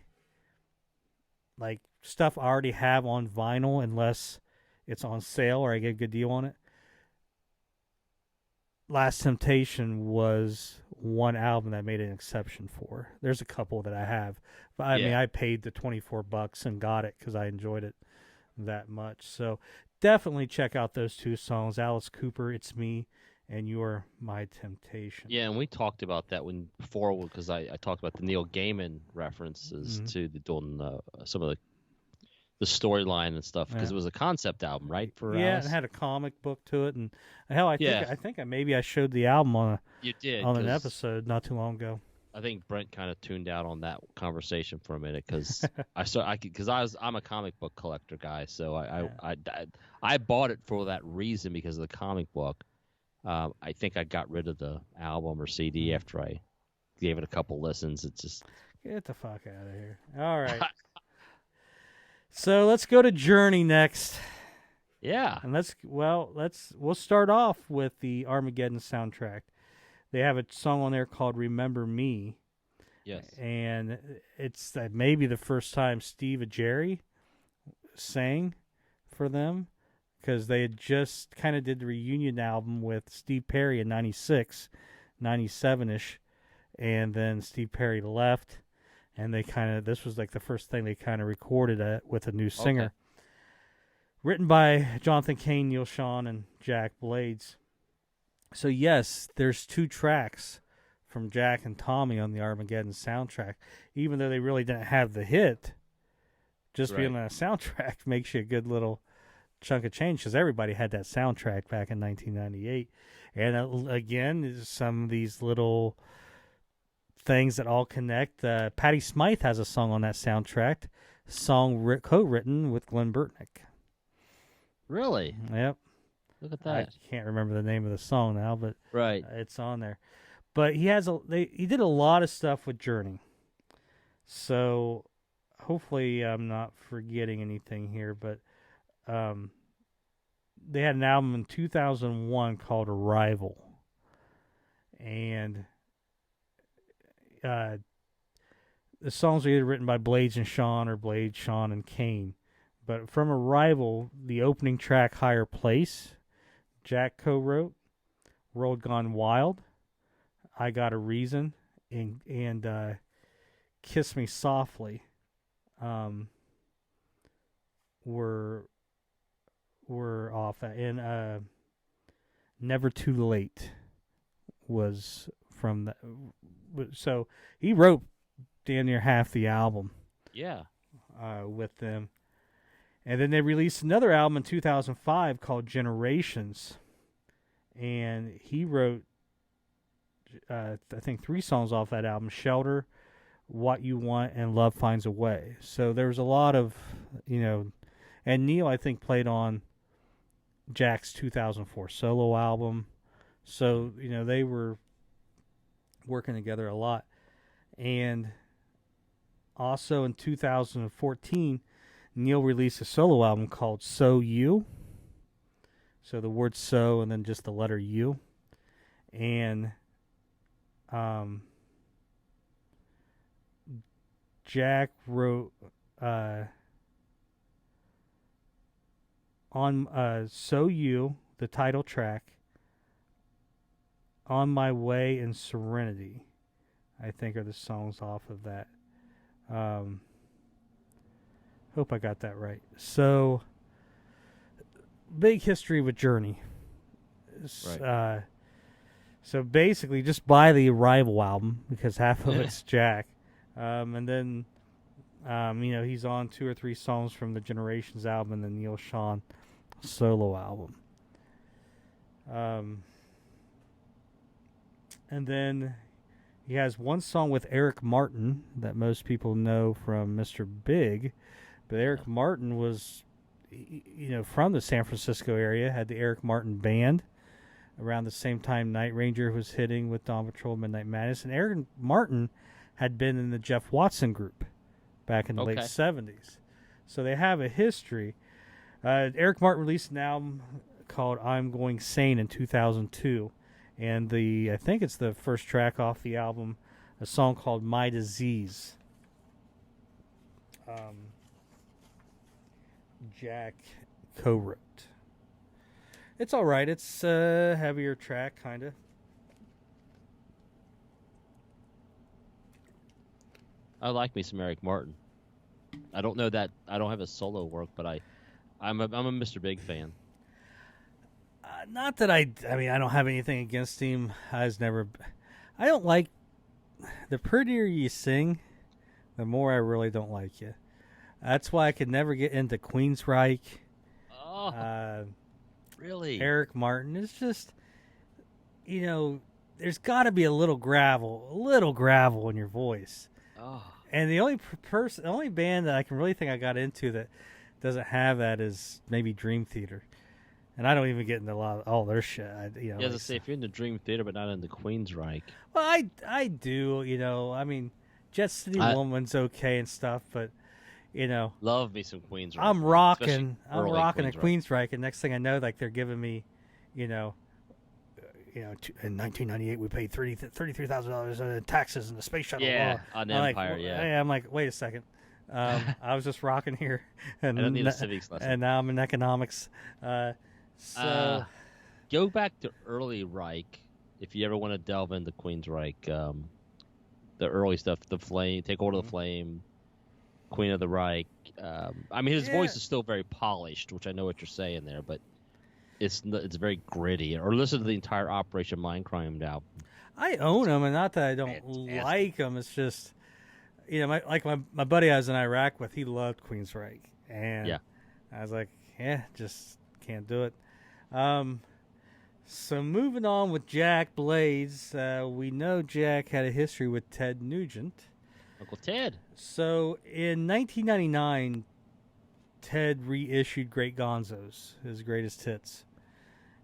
stuff I already have on vinyl unless it's on sale or I get a good deal on it. Last Temptation was one album that I made an exception for. There's a couple that I have, but I mean, I paid the $24 and got it because I enjoyed it that much. So definitely check out those two songs, Alice Cooper, It's Me, and You're My Temptation. Yeah, and we talked about that before because I talked about the Neil Gaiman references to doing some of the the storyline and stuff because it was a concept album, right? For Alice? It had a comic book to it, and hell, I think maybe I showed the album on an episode not too long ago. I think Brent kind of tuned out on that conversation for a minute because I'm a comic book collector guy, so I bought it for that reason because of the comic book. I think I got rid of the album or CD after I gave it a couple listens. It's just get the fuck out of here. All right. So let's go to Journey next. Yeah. And we'll start off with the Armageddon soundtrack. They have a song on there called Remember Me. Yes. And it's maybe the first time Steve Augeri sang for them because they had just kind of did the reunion album with Steve Perry in 96, 97-ish. And then Steve Perry left. And this was like the first thing they kind of recorded with a new singer. Okay. Written by Jonathan Cain, Neil Schon, and Jack Blades. So yes, there's 2 tracks from Jack and Tommy on the Armageddon soundtrack. Even though they really didn't have the hit, just being on a soundtrack makes you a good little chunk of change because everybody had that soundtrack back in 1998. And again, some of these little things that all connect. Patti Smythe has a song on that soundtrack, co-written with Glenn Burtnick. Really? Yep. Look at that. I can't remember the name of the song now, but it's on there. But he did a lot of stuff with Journey. So hopefully I'm not forgetting anything here, but they had an album in 2001 called Arrival. And the songs are either written by Blades and Sean or Blades, Sean, and Cain. But from Arrival, the opening track, Higher Place, Jack co-wrote. World Gone Wild, I Got a Reason, and Kiss Me Softly were off that. And Never Too Late was from that. So he wrote damn near half the album. Yeah. With them. And then they released another album in 2005 called Generations. And he wrote, I think, 3 songs off that album: Shelter, What You Want, and Love Finds a Way. So there was a lot of, and Neil, I think, played on Jack's 2004 solo album. So, they were working together a lot. And also in 2014, Neil released a solo album called So You. So the word so and then just the letter U. And Jack wrote on So You, the title track, On My Way and Serenity, I think, are the songs off of that. Hope I got that right. So, big history with Journey. Right. So basically, just buy the Arrival album because half of it's Jack, and then he's on 2 or 3 songs from the Generations album and the Neil Schon solo album. And then he has one song with Eric Martin that most people know from Mr. Big, but Eric Martin was, from the San Francisco area, had the Eric Martin Band. Around the same time Night Ranger was hitting with Dawn Patrol, Midnight Madness. And Eric Martin had been in the Jeff Watson group back in the late 70s. So they have a history. Eric Martin released an album called I'm Going Sane in 2002. And I think it's the first track off the album, a song called My Disease. Jack co-wrote. It's all right. It's a heavier track, kind of. I like me some Eric Martin. I don't know that I don't have his solo work, but I'm a Mr. Big fan. Not that I don't have anything against him. I don't like. The prettier you sing, the more I really don't like you. That's why I could never get into Queensryche. Oh, really? Eric Martin. It's just, there's got to be a little gravel in your voice. Oh. And the only band that I can really think I got into that doesn't have that is maybe Dream Theater. And I don't even get into a lot of all their shit. To say, if you're into Dream Theater but not into Queensryche. Well, I do, I mean, Jet City Woman's okay and stuff, but, Love me some Queensryche. I'm rocking a Queensryche. Queensryche, and next thing I know, like, they're giving me, in 1998 we paid $33,000 in taxes in the space shuttle. On Empire, I'm like, wait a second. I was just rocking here, and I don't need a civics lesson. And now I'm in economics. Go back to early Reich if you ever want to delve into Queensryche. The early stuff, the Flame, Take Hold of the Flame, Queen of the Reich. I mean, his voice is still very polished, which I know what you're saying there, but it's very gritty. Or listen to the entire Operation Mindcrime album. I own them, and not that I don't like them. It's just, my buddy I was in Iraq with, he loved Queensryche, and I was like, just can't do it. So moving on with Jack Blades, we know Jack had a history with Ted Nugent. Uncle Ted. So in 1999, Ted reissued Great Gonzos, his greatest hits.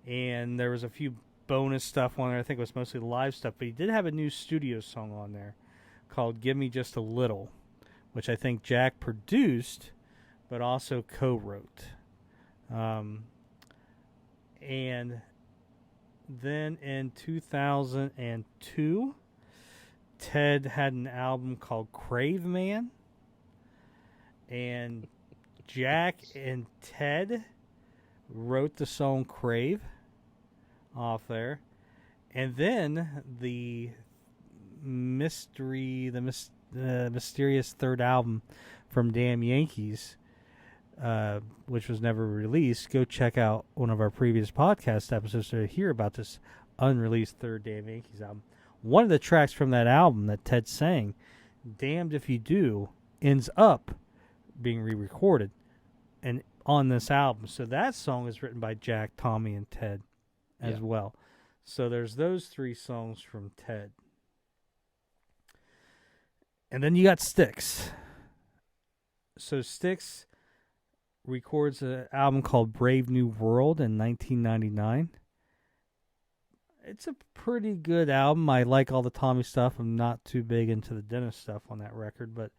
And there was a few bonus stuff on there. I think it was mostly live stuff. But he did have a new studio song on there called Give Me Just a Little, which I think Jack produced, but also co-wrote. And then in 2002, Ted had an album called Crave Man. And Jack and Ted wrote the song Crave off there. And then the mysterious third album from Damn Yankees, which was never released. Go check out one of our previous podcast episodes to hear about this unreleased third Damn Yankees album. One of the tracks from that album that Ted sang, Damned If You Do, ends up being re-recorded and on this album. So that song is written by Jack, Tommy, and Ted as well. So there's those three songs from Ted. And then you got Styx. So Styx records an album called Brave New World in 1999. It's a pretty good album. I like all the Tommy stuff. I'm not too big into the Dennis stuff on that record, but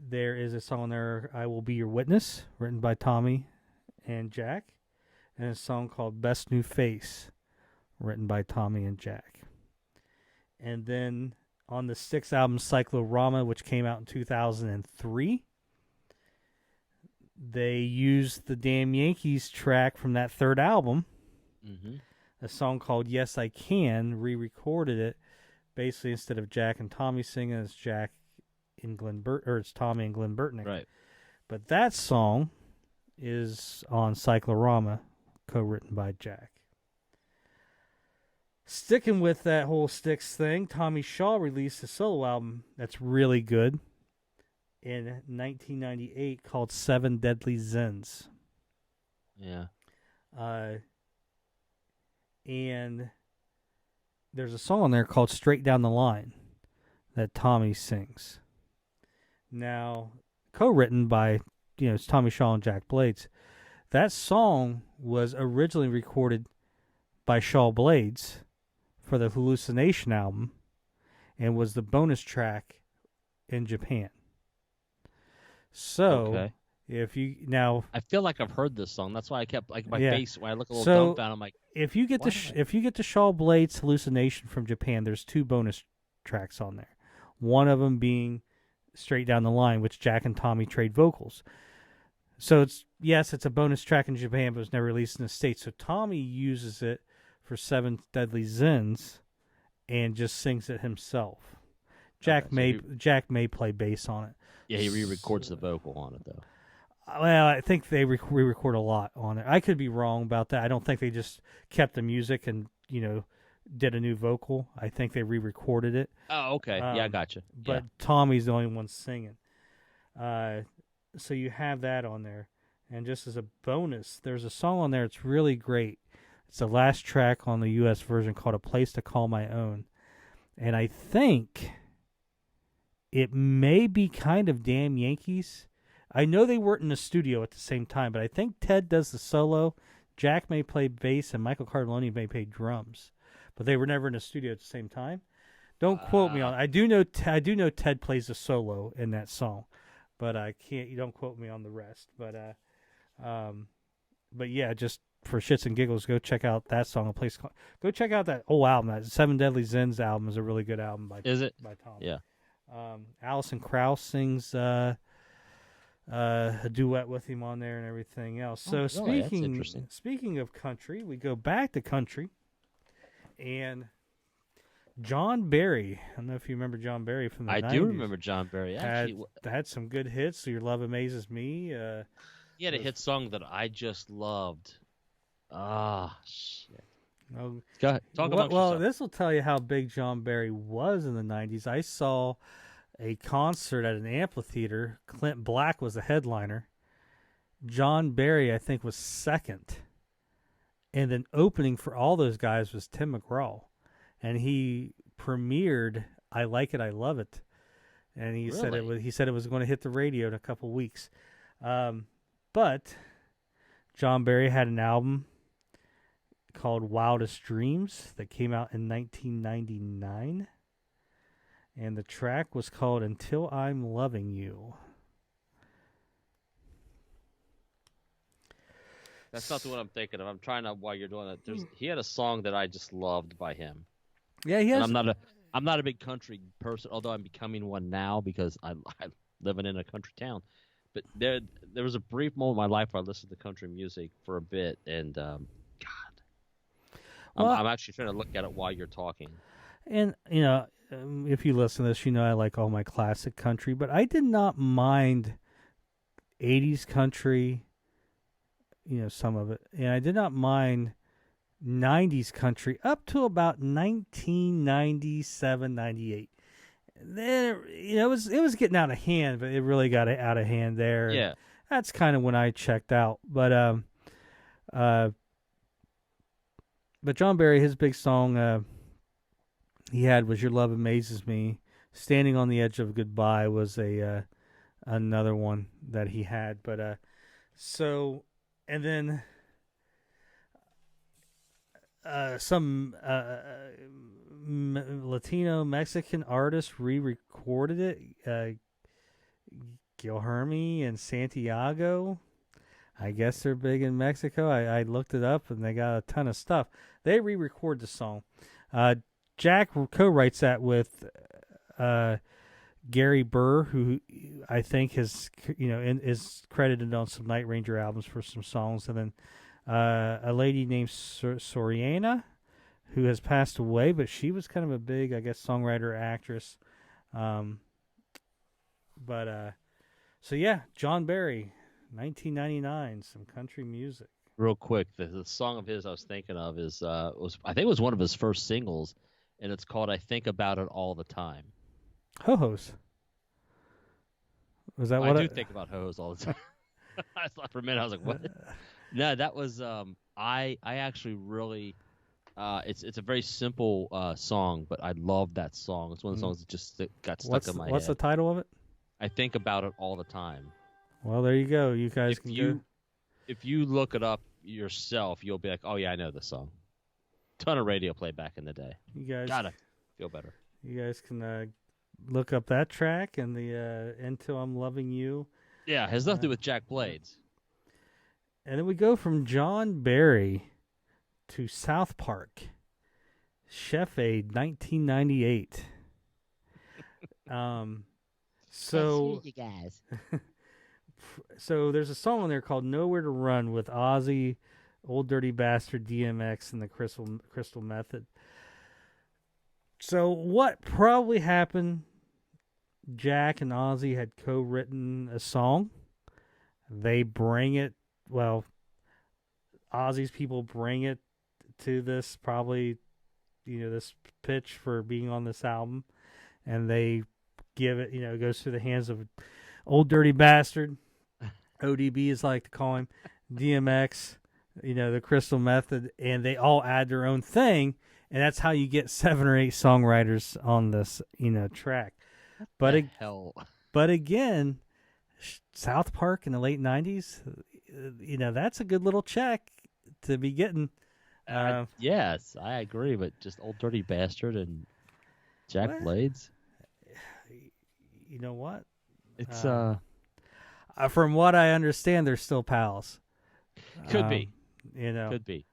there is a song on there, I Will Be Your Witness, written by Tommy and Jack, and a song called Best New Face, written by Tommy and Jack. And then on the Styx album Cyclorama, which came out in 2003, they used the Damn Yankees track from that third album, a song called Yes I Can, re-recorded it. Basically, instead of Jack and Tommy singing, it's Jack and it's Tommy and Glenn Burtnick. Right. But that song is on Cyclorama, co-written by Jack. Sticking with that whole Styx thing, Tommy Shaw released a solo album that's really good in 1998 called Seven Deadly Zins. Yeah. And there's a song on there called Straight Down the Line that Tommy sings. Now, co-written by, it's Tommy Shaw and Jack Blades. That song was originally recorded by Shaw Blades for the Hallucination album and was the bonus track in Japan. So, if you now, I feel like I've heard this song. That's why I kept my face when I look a little dumbfounded. I'm like, if you get the Shaw Blades Hallucination from Japan, there's two bonus tracks on there. One of them being Straight Down the Line, which Jack and Tommy trade vocals. So it's a bonus track in Japan, but it was never released in the States. So Tommy uses it for Seven Deadly Zins and just sings it himself. Jack may play bass on it. Yeah, he re-records the vocal on it though. Well, I think they re-record a lot on it. I could be wrong about that. I don't think they just kept the music and did a new vocal. I think they re-recorded it. Oh, okay. Yeah, I gotcha. But Tommy's the only one singing. So you have that on there. And just as a bonus, there's a song on there that's really great. It's the last track on the U.S. version called A Place to Call My Own. And I think it may be kind of Damn Yankees. I know they weren't in the studio at the same time, but I think Ted does the solo. Jack may play bass, and Michael Cardelloni may play drums. But they were never in the studio at the same time. Don't quote me on it. I do know Ted plays a solo in that song, but I can't. You don't quote me on the rest. But yeah, just for shits and giggles, go check out that song. Go check out that whole album. That Seven Deadly Sins album is a really good album by Tom. Yeah. Alison Krauss sings a duet with him on there and everything else. So speaking of country, we go back to country, and John Barry. I don't know if you remember John Barry from the 90s. I do remember John Barry. Had some good hits. So Your Love Amazes Me. He had a hit song that I just loved. Shit. Oh, go ahead. Talk about yourself. This will tell you how big John Barry was in the 90s. I saw a concert at an amphitheater. Clint Black was the headliner. John Barry, I think, was second. And then opening for all those guys was Tim McGraw. And he premiered I Like It, I Love It. And he said it was going to hit the radio in a couple weeks. But John Barry had an album called Wildest Dreams that came out in 1999. And the track was called Until I'm Loving You. That's not the one I'm thinking of. I'm trying to, while you're doing that, he had a song that I just loved by him. Yeah, he has. And I'm not a big country person, although I'm becoming one now because I'm living in a country town. But there was a brief moment in my life where I listened to country music for a bit, and God, I'm actually trying to look at it while you're talking. And if you listen to this, I like all my classic country, but I did not mind 80s country, some of it, and I did not mind 90s country up to about 1997, 98. Then it was getting out of hand, but it really got out of hand there. Yeah, that's kind of when I checked out. But John Barry, his big song he had was Your Love Amazes Me. Standing on the Edge of Goodbye was another one that he had. But and then some Latino Mexican artists re-recorded it. Guilherme and Santiago. I guess they're big in Mexico. I looked it up, and they got a ton of stuff. They re-record the song. Jack co-writes that with Gary Burr, who I think is credited on some Night Ranger albums for some songs, and then a lady named Soriana, who has passed away, but she was kind of a big, I guess, songwriter, actress. So yeah, John Barry, 1999, some country music. Real quick, the song of his I was thinking of is I think it was one of his first singles, and it's called I Think About It All the Time. Ho-Hos. Was that what I do think about Ho-Hos all the time. I thought for a minute, I was like, what? No, that was I actually really it's a very simple song, but I love that song. It's one of the songs that just got stuck in my head. What's the title of it? I Think About It All the Time. Well, there you go. You guys if you look it up yourself, you'll be like, oh yeah, I know this song. Ton of radio play back in the day. You guys gotta feel better. You guys can look up that track and the Until I'm Loving You. Yeah, it has nothing to do with Jack Blades. And then we go from John Barry to South Park. Chef Aid, 1998. So you guys. So there's a song on there called Nowhere to Run with Ozzy, Old Dirty Bastard, DMX, and the Crystal Method. So what probably happened, Jack and Ozzy had co-written a song. They bring it, Ozzy's people bring it to this, probably, this pitch for being on this album. And they give it, it goes through the hands of Old Dirty Bastard, ODB is like to call him, DMX, the Crystal Method, and they all add their own thing, and that's how you get 7 or 8 songwriters on this, track. What the hell? But again, South Park in the late 90s, that's a good little check to be getting. Yes, I agree, but just Old Dirty Bastard and Jack Blades. You know what? It's from what I understand, they're still pals. Could be. Could be.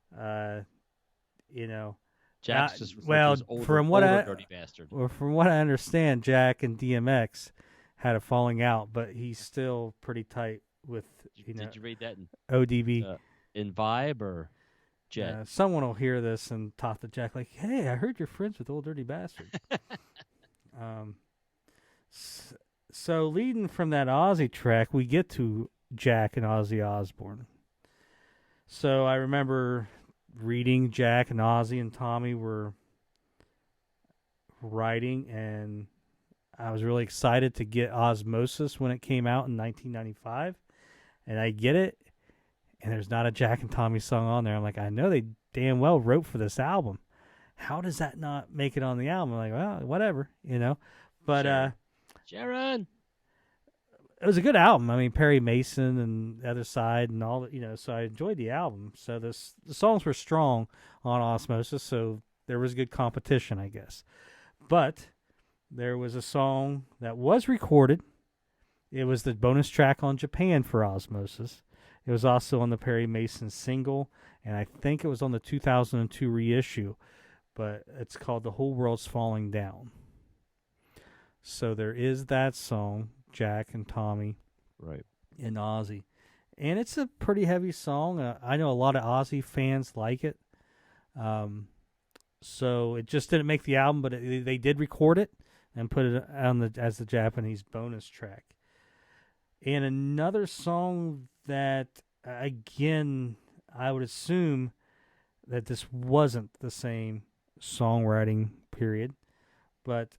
Jack's just older Dirty Bastard. Well, from what I understand, Jack and DMX had a falling out, but he's still pretty tight with Did you read that in ODB in Vibe or Jet? Someone will hear this and talk to Jack like, "Hey, I heard you're friends with Old Dirty Bastard." So leading from that Ozzy track, we get to Jack and Ozzy Osbourne. So I remember reading Jack and Ozzy and Tommy were writing, and I was really excited to get Osmosis when it came out in 1995, and I get it, and there's not a Jack and Tommy song on there. I'm like, I know they damn well wrote for this album. How does that not make it on the album? I'm like, well, whatever, But Sharon. It was a good album. I mean, Perry Mason and the Other Side and all that, so I enjoyed the album. So the songs were strong on Osmosis, so there was good competition, I guess. But there was a song that was recorded. It was the bonus track on Japan for Osmosis. It was also on the Perry Mason single, and I think it was on the 2002 reissue, but it's called The Whole World's Falling Down. So there is that song, Jack and Tommy, right, and Ozzy. And it's a pretty heavy song. I know a lot of Ozzy fans like it. So it just didn't make the album, but they did record it and put it on as the Japanese bonus track. And another song that, again, I would assume that this wasn't the same songwriting period, but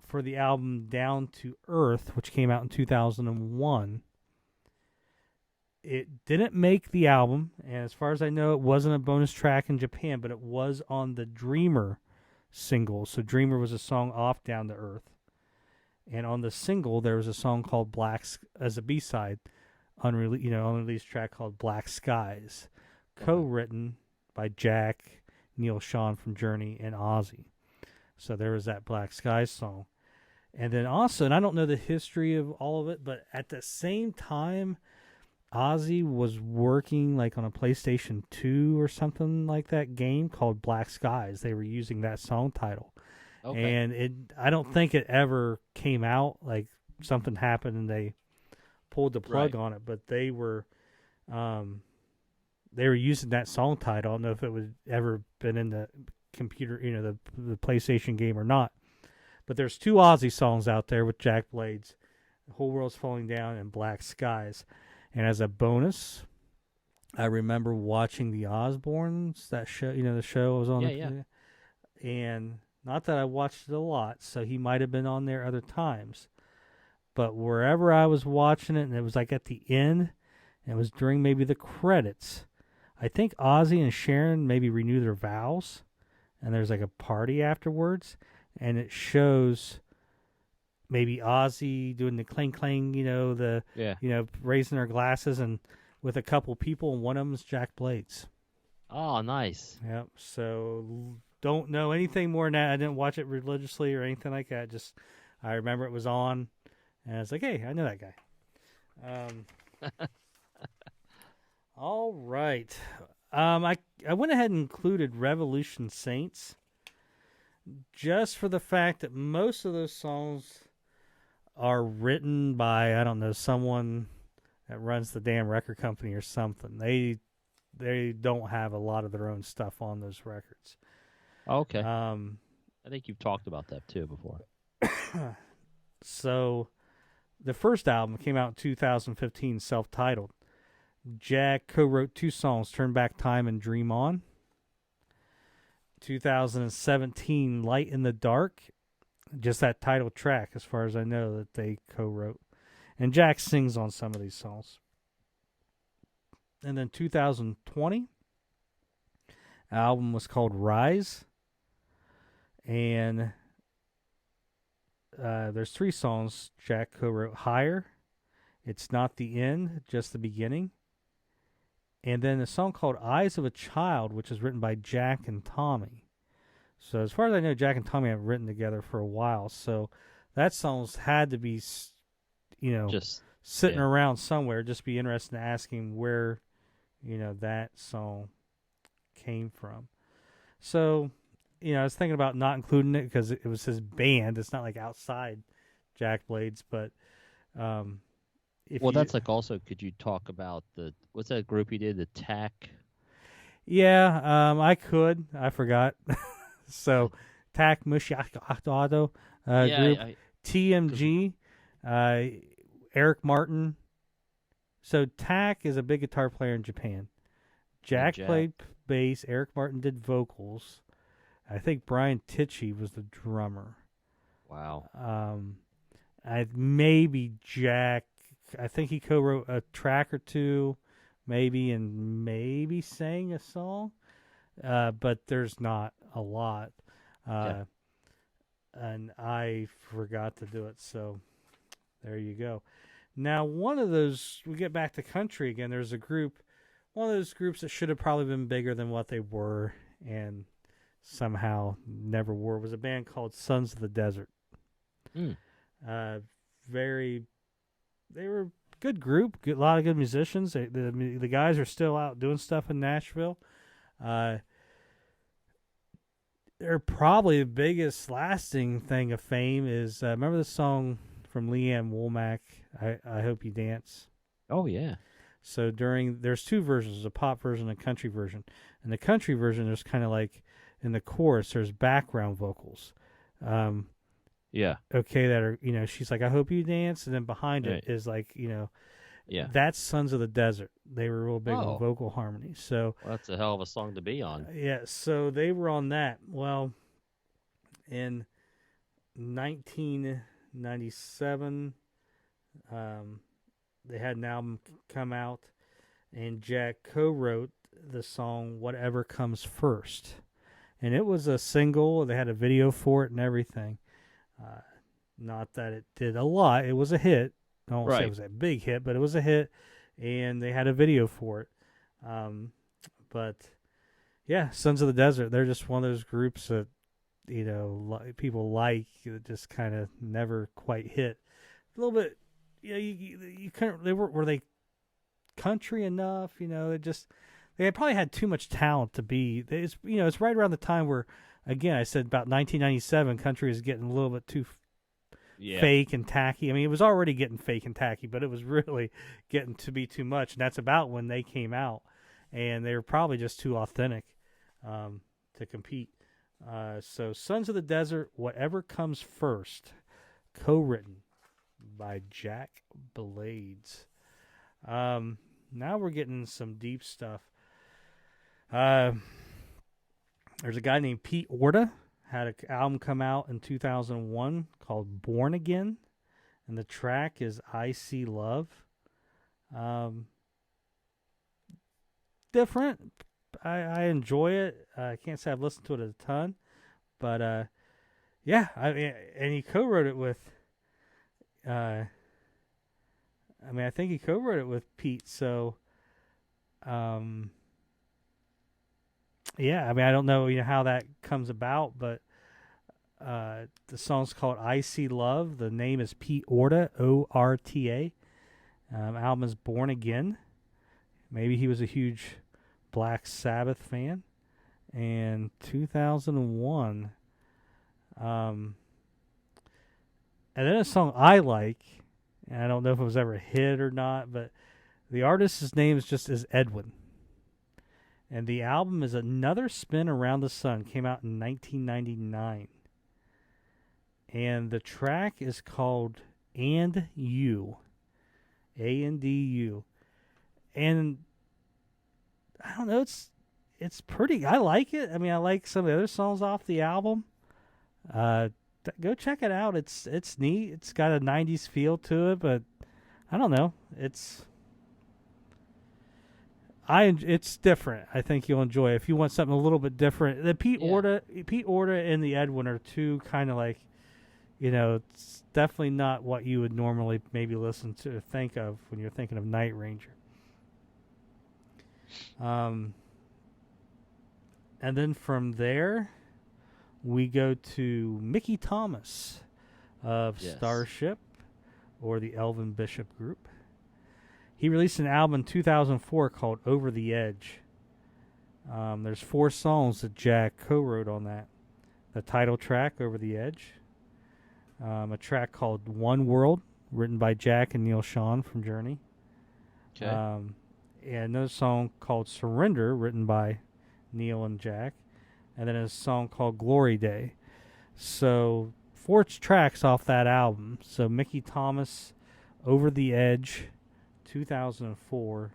for the album Down to Earth, which came out in 2001, it didn't make the album, and as far as I know, it wasn't a bonus track in Japan, but it was on the Dreamer single. So Dreamer was a song off Down to Earth. And on the single, there was a song called as a B-side, unreleased track called Black Skies, co-written by Jack, Neil Schon from Journey, and Ozzy. So there was that Black Skies song. And then also, and I don't know the history of all of it, but at the same time, Ozzy was working like on a PlayStation 2 or something like that game called Black Skies. They were using that song title. Okay. And I don't think it ever came out. Like something happened and they pulled the plug on it, but they were using that song title. I don't know if it was ever been in the computer, the PlayStation game or not. But there's 2 Ozzy songs out there with Jack Blades, The Whole World's Falling Down and Black Skies. And as a bonus, I remember watching the Osbournes, that show, the show was on. Yeah. And not that I watched it a lot, so he might have been on there other times. But wherever I was watching it, and it was like at the end, and it was during maybe the credits, I think Ozzy and Sharon maybe renew their vows, and there's like a party afterwards, and it shows maybe Ozzy doing the clang clang, raising their glasses, and with a couple people, and one of them is Jack Blades. Oh, nice. Yep. So don't know anything more than that. I didn't watch it religiously or anything like that. Just I remember it was on, and I was like, hey, I know that guy. All right. I went ahead and included Revolution Saints just for the fact that most of those songs are written by, I don't know, someone that runs the damn record company or something. They don't have a lot of their own stuff on those records. Okay. I think you've talked about that too before. So the first album came out in 2015, self-titled. Jack co-wrote 2 songs, Turn Back Time and Dream On. 2017, Light in the Dark. Just that title track, as far as I know, that they co-wrote. And Jack sings on some of these songs. And then 2020, album was called Rise. And there's 3 songs Jack co-wrote: Higher, It's Not the End, Just the Beginning. And then a song called Eyes of a Child, which is written by Jack and Tommy. So as far as I know, Jack and Tommy have written together for a while. So that song's had to be, just sitting around somewhere. Just be interested in asking where, that song came from. So, I was thinking about not including it because it was his band. It's not like outside Jack Blades, but that's like also, could you talk about what's that group he did, the TAC? Yeah, I could. I forgot. So, TAC Mushiato group. TMG, Eric Martin. So, TAC is a big guitar player in Japan. Jack played bass. Eric Martin did vocals. I think Brian Tichy was the drummer. Wow. Maybe Jack. I think he co-wrote a track or 2, and maybe sang a song. But there's not a lot. And I forgot to do it, so there you go. Now, one of those, we get back to country again, there's a group, one of those groups that should have probably been bigger than what they were, and somehow never were, was a band called Sons of the Desert. They were a good group, a lot of good musicians. The guys are still out doing stuff in Nashville. They're probably the biggest lasting thing of fame is, remember the song from Leanne Womack, I Hope You Dance? Oh, yeah. So there's 2 versions, a pop version and a country version. In the country version, there's kind of like, in the chorus, there's background vocals. Okay, that are, she's like, I hope you dance, and then behind it is like, that's Sons of the Desert. They were real big on vocal harmony. So that's a hell of a song to be on. Yeah, so they were on that. Well, in 1997, they had an album come out, and Jack co-wrote the song Whatever Comes First. And it was a single. They had a video for it and everything. Not that it did a lot. It was a hit. I won't say it was a big hit, but it was a hit, and they had a video for it. But, yeah, Sons of the Desert, they're just one of those groups that, people like that just kind of never quite hit. A little bit, you couldn't, were they country enough? They probably had too much talent to be. It's right around the time where, again, I said about 1997, country is getting a little bit too fake and tacky. I mean, it was already getting fake and tacky, but it was really getting to be too much. And that's about when they came out, and they were probably just too authentic to compete. So, Sons of the Desert, Whatever Comes First, co-written by Jack Blades. Now we're getting some deep stuff. There's a guy named Pete Orta, had an album come out in 2001 called Born Again, and the track is I See Love. Different. I enjoy it. I can't say I've listened to it a ton, but and he co-wrote it with I think he co-wrote it with Pete, so I don't know how that comes about, but the song's called I See Love. The name is Pete Orta, O-R-T-A. Album is Born Again. Maybe he was a huge Black Sabbath fan. And 2001. And then a song I like, and I don't know if it was ever a hit or not, but the artist's name is Edwin. And the album is Another Spin Around the Sun. Came out in 1999. And the track is called And You. A-N-D-U. And I don't know, it's pretty, I like it. I mean, I like some of the other songs off the album. Go check it out. It's neat. It's got a 90s feel to it, but I don't know. It's different. I think you'll enjoy it. If you want something a little bit different. The Pete Orta and the Edwin are two kind of like, it's definitely not what you would normally maybe listen to or think of when you're thinking of Night Ranger. And then from there, we go to Mickey Thomas of Starship, or the Elvin Bishop Group. He released an album in 2004 called Over the Edge. There's 4 songs that Jack co-wrote on that. The title track, Over the Edge. A track called One World, written by Jack and Neil Schon from Journey. Okay. And another song called Surrender, written by Neil and Jack. And then a song called Glory Day. So 4 tracks off that album. So Mickey Thomas, Over the Edge, 2004,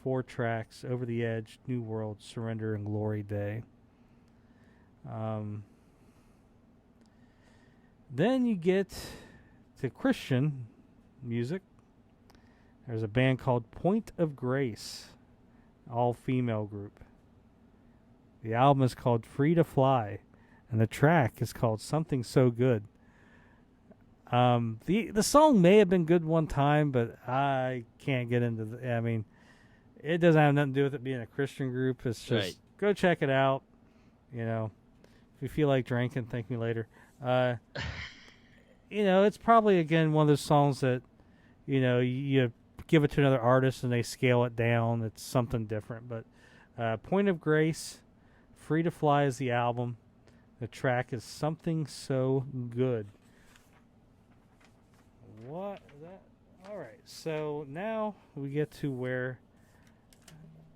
4 tracks, Over the Edge, New World, Surrender, and Glory Day. Then you get to Christian music. There's a band called Point of Grace, all-female group. The album is called Free to Fly, and the track is called Something So Good. The song may have been good one time, but I can't get into it doesn't have nothing to do with it being a Christian group. It's just go check it out. If you feel like drinking, thank me later. It's probably again one of those songs that you give it to another artist and they scale it down. It's something different. But Point of Grace, Free to Fly is the album. The track is Something So Good. What is that? All right, so now we get to where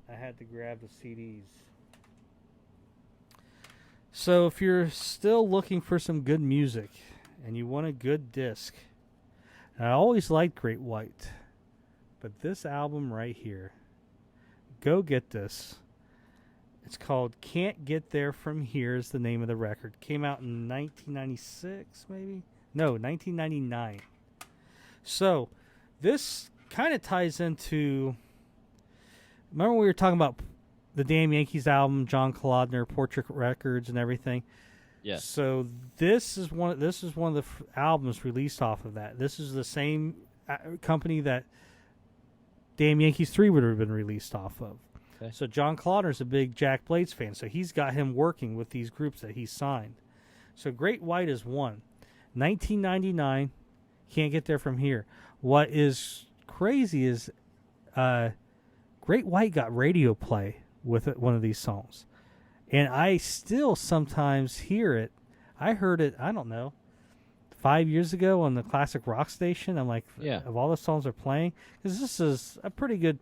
I had to grab the CDs. So if you're still looking for some good music and you want a good disc, I always liked Great White, but this album right here, go get this. It's called Can't Get There From Here is the name of the record. Came out in 1996, maybe? No, 1999. So, this kind of ties into... Remember we were talking about the Damn Yankees album, John Kalodner, Portrait Records, and everything? Yes. So, this is one of the albums released off of that. This is the same company that Damn Yankees 3 would have been released off of. Okay. So, John Kalodner's a big Jack Blades fan, so he's got him working with these groups that he signed. So, Great White is one. 1999... Can't Get There From Here. What is crazy is Great White got radio play with one of these songs. And I still sometimes hear it. I heard it, I don't know, 5 years ago on the classic rock station. I'm like, of all the songs they're playing, because this is a pretty good,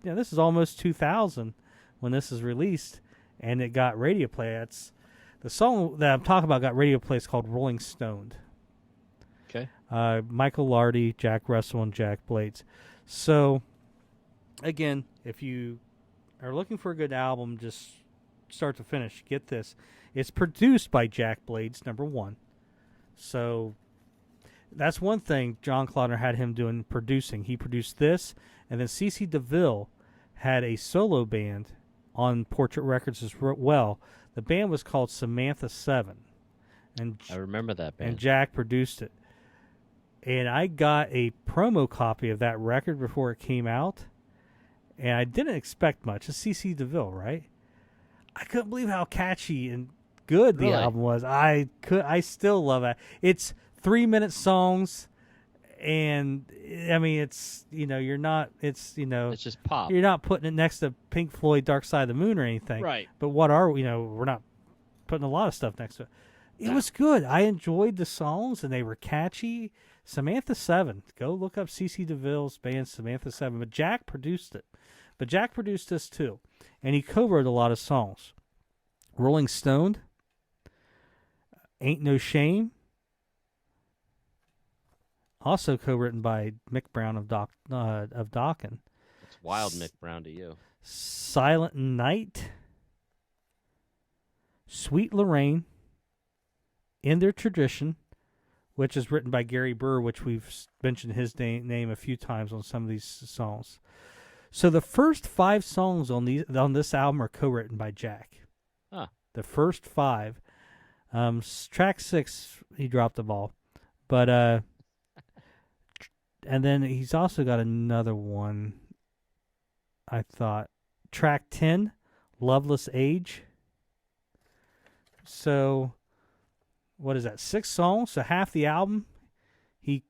this is almost 2000 when this is released, and it got radio play. It's the song that I'm talking about got radio play. It's called Rolling Stoned. Okay. Michael Lardy, Jack Russell, and Jack Blades. So, again, if you are looking for a good album, just start to finish, get this. It's produced by Jack Blades, number one. So, that's one thing John Kalodner had him doing, producing. He produced this, and then C.C. DeVille had a solo band on Portrait Records as well. The band was called Samantha 7. And I remember that band. And Jack produced it. And I got a promo copy of that record before it came out, and I didn't expect much. It's C.C. DeVille, right? I couldn't believe how catchy and good the album was. I still love it. It's 3-minute songs, and I mean, it's it's just pop. You're not putting it next to Pink Floyd, Dark Side of the Moon or anything, right? But what are we're not putting a lot of stuff next to it. It was good. I enjoyed the songs, and they were catchy. Samantha 7. Go look up C.C. DeVille's band, Samantha 7. But Jack produced it. But Jack produced this, too. And he co-wrote a lot of songs. Rolling Stoned. Ain't No Shame. Also co-written by Mick Brown of Dokken. It's wild, Mick Brown to you. Silent Night. Sweet Lorraine. In Their Tradition. which is written by Gary Burr, which we've mentioned his name a few times on some of these songs. So the first 5 songs on this album are co-written by Jack. Huh. The first 5. Track 6, he dropped the ball. But, and then he's also got another one, I thought. Track 10, Loveless Age. So, what is that? 6 songs, so half the album. He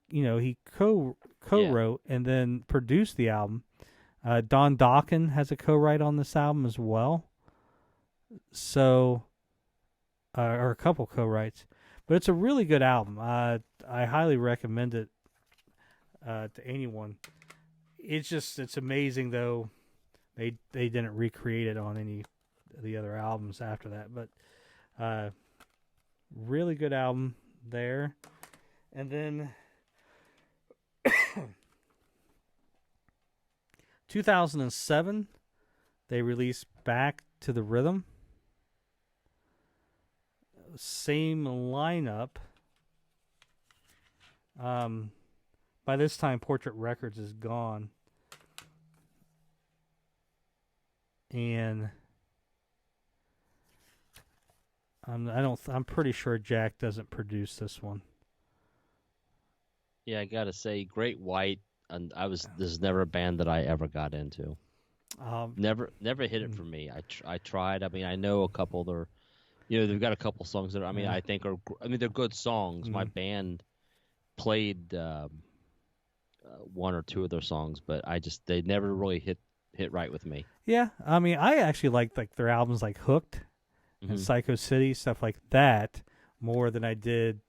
co-wrote and then produced the album. Don Dokken has a co-write on this album as well. So, or a couple co-writes, but it's a really good album. I highly recommend it to anyone. It's amazing though. They didn't recreate it on any of the other albums after that, but really good album there. And then 2007, they released Back to the Rhythm. Same lineup. By this time, Portrait Records is gone. And I'm pretty sure Jack doesn't produce this one. Yeah, I gotta say, Great White. And this is never a band that I ever got into. Never hit it for me. I tried. I mean, I know a couple. They've got a couple songs that I think they're good songs. Mm-hmm. My band played 1 or 2 of their songs, but they never really hit right with me. Yeah, I mean, I actually like their albums like Hooked and Psycho City, stuff like that, more than I did,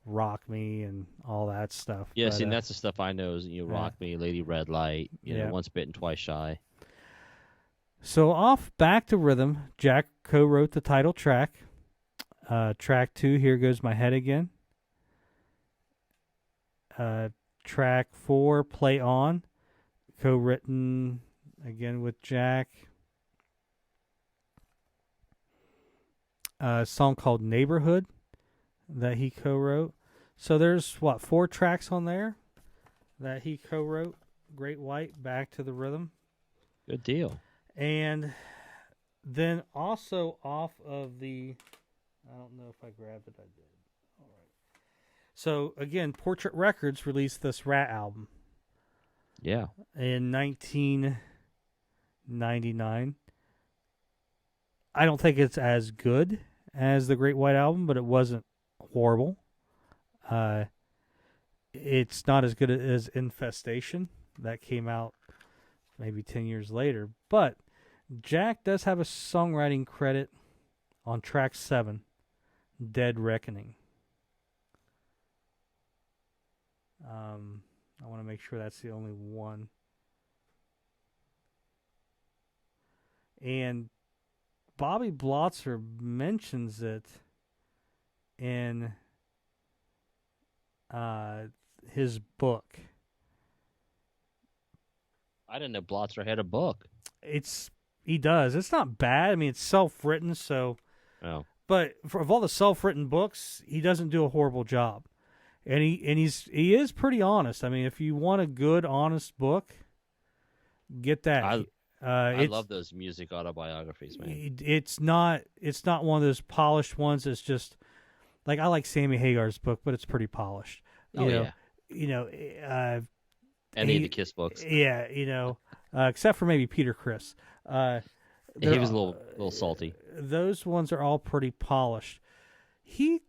Rock Me and all that stuff. Yeah, see, that's the stuff I know is, Rock Me, Lady Red Light, Once Bitten, Twice Shy. So Back to Rhythm, Jack co-wrote the title track. Track 2, Here Goes My Head Again. Track 4, Play On, co-written again with Jack. A song called Neighborhood that he co-wrote. So there's 4 tracks on there that he co-wrote. Great White, Back to the Rhythm. Good deal. And then also off of the, I don't know if I grabbed it, I did. All right. So again, Portrait Records released this Rat album. Yeah. In 1999. I don't think it's as good as the Great White Album, but it wasn't horrible. It's not as good as Infestation that came out maybe 10 years later, but Jack does have a songwriting credit on track 7, Dead Reckoning. I want to make sure that's the only one. And Bobby Blotzer mentions it in his book. I didn't know Blotzer had a book. He does. It's not bad. I mean, it's self-written, so. Oh. But of all the self-written books, he doesn't do a horrible job, and he is pretty honest. I mean, if you want a good, honest book, get that. I love those music autobiographies, man. It's not one of those polished ones. It's just like I like Sammy Hagar's book, but it's pretty polished. Any of the Kiss books. Yeah, except for maybe Peter Criss. He was a little salty. Those ones are all pretty polished. He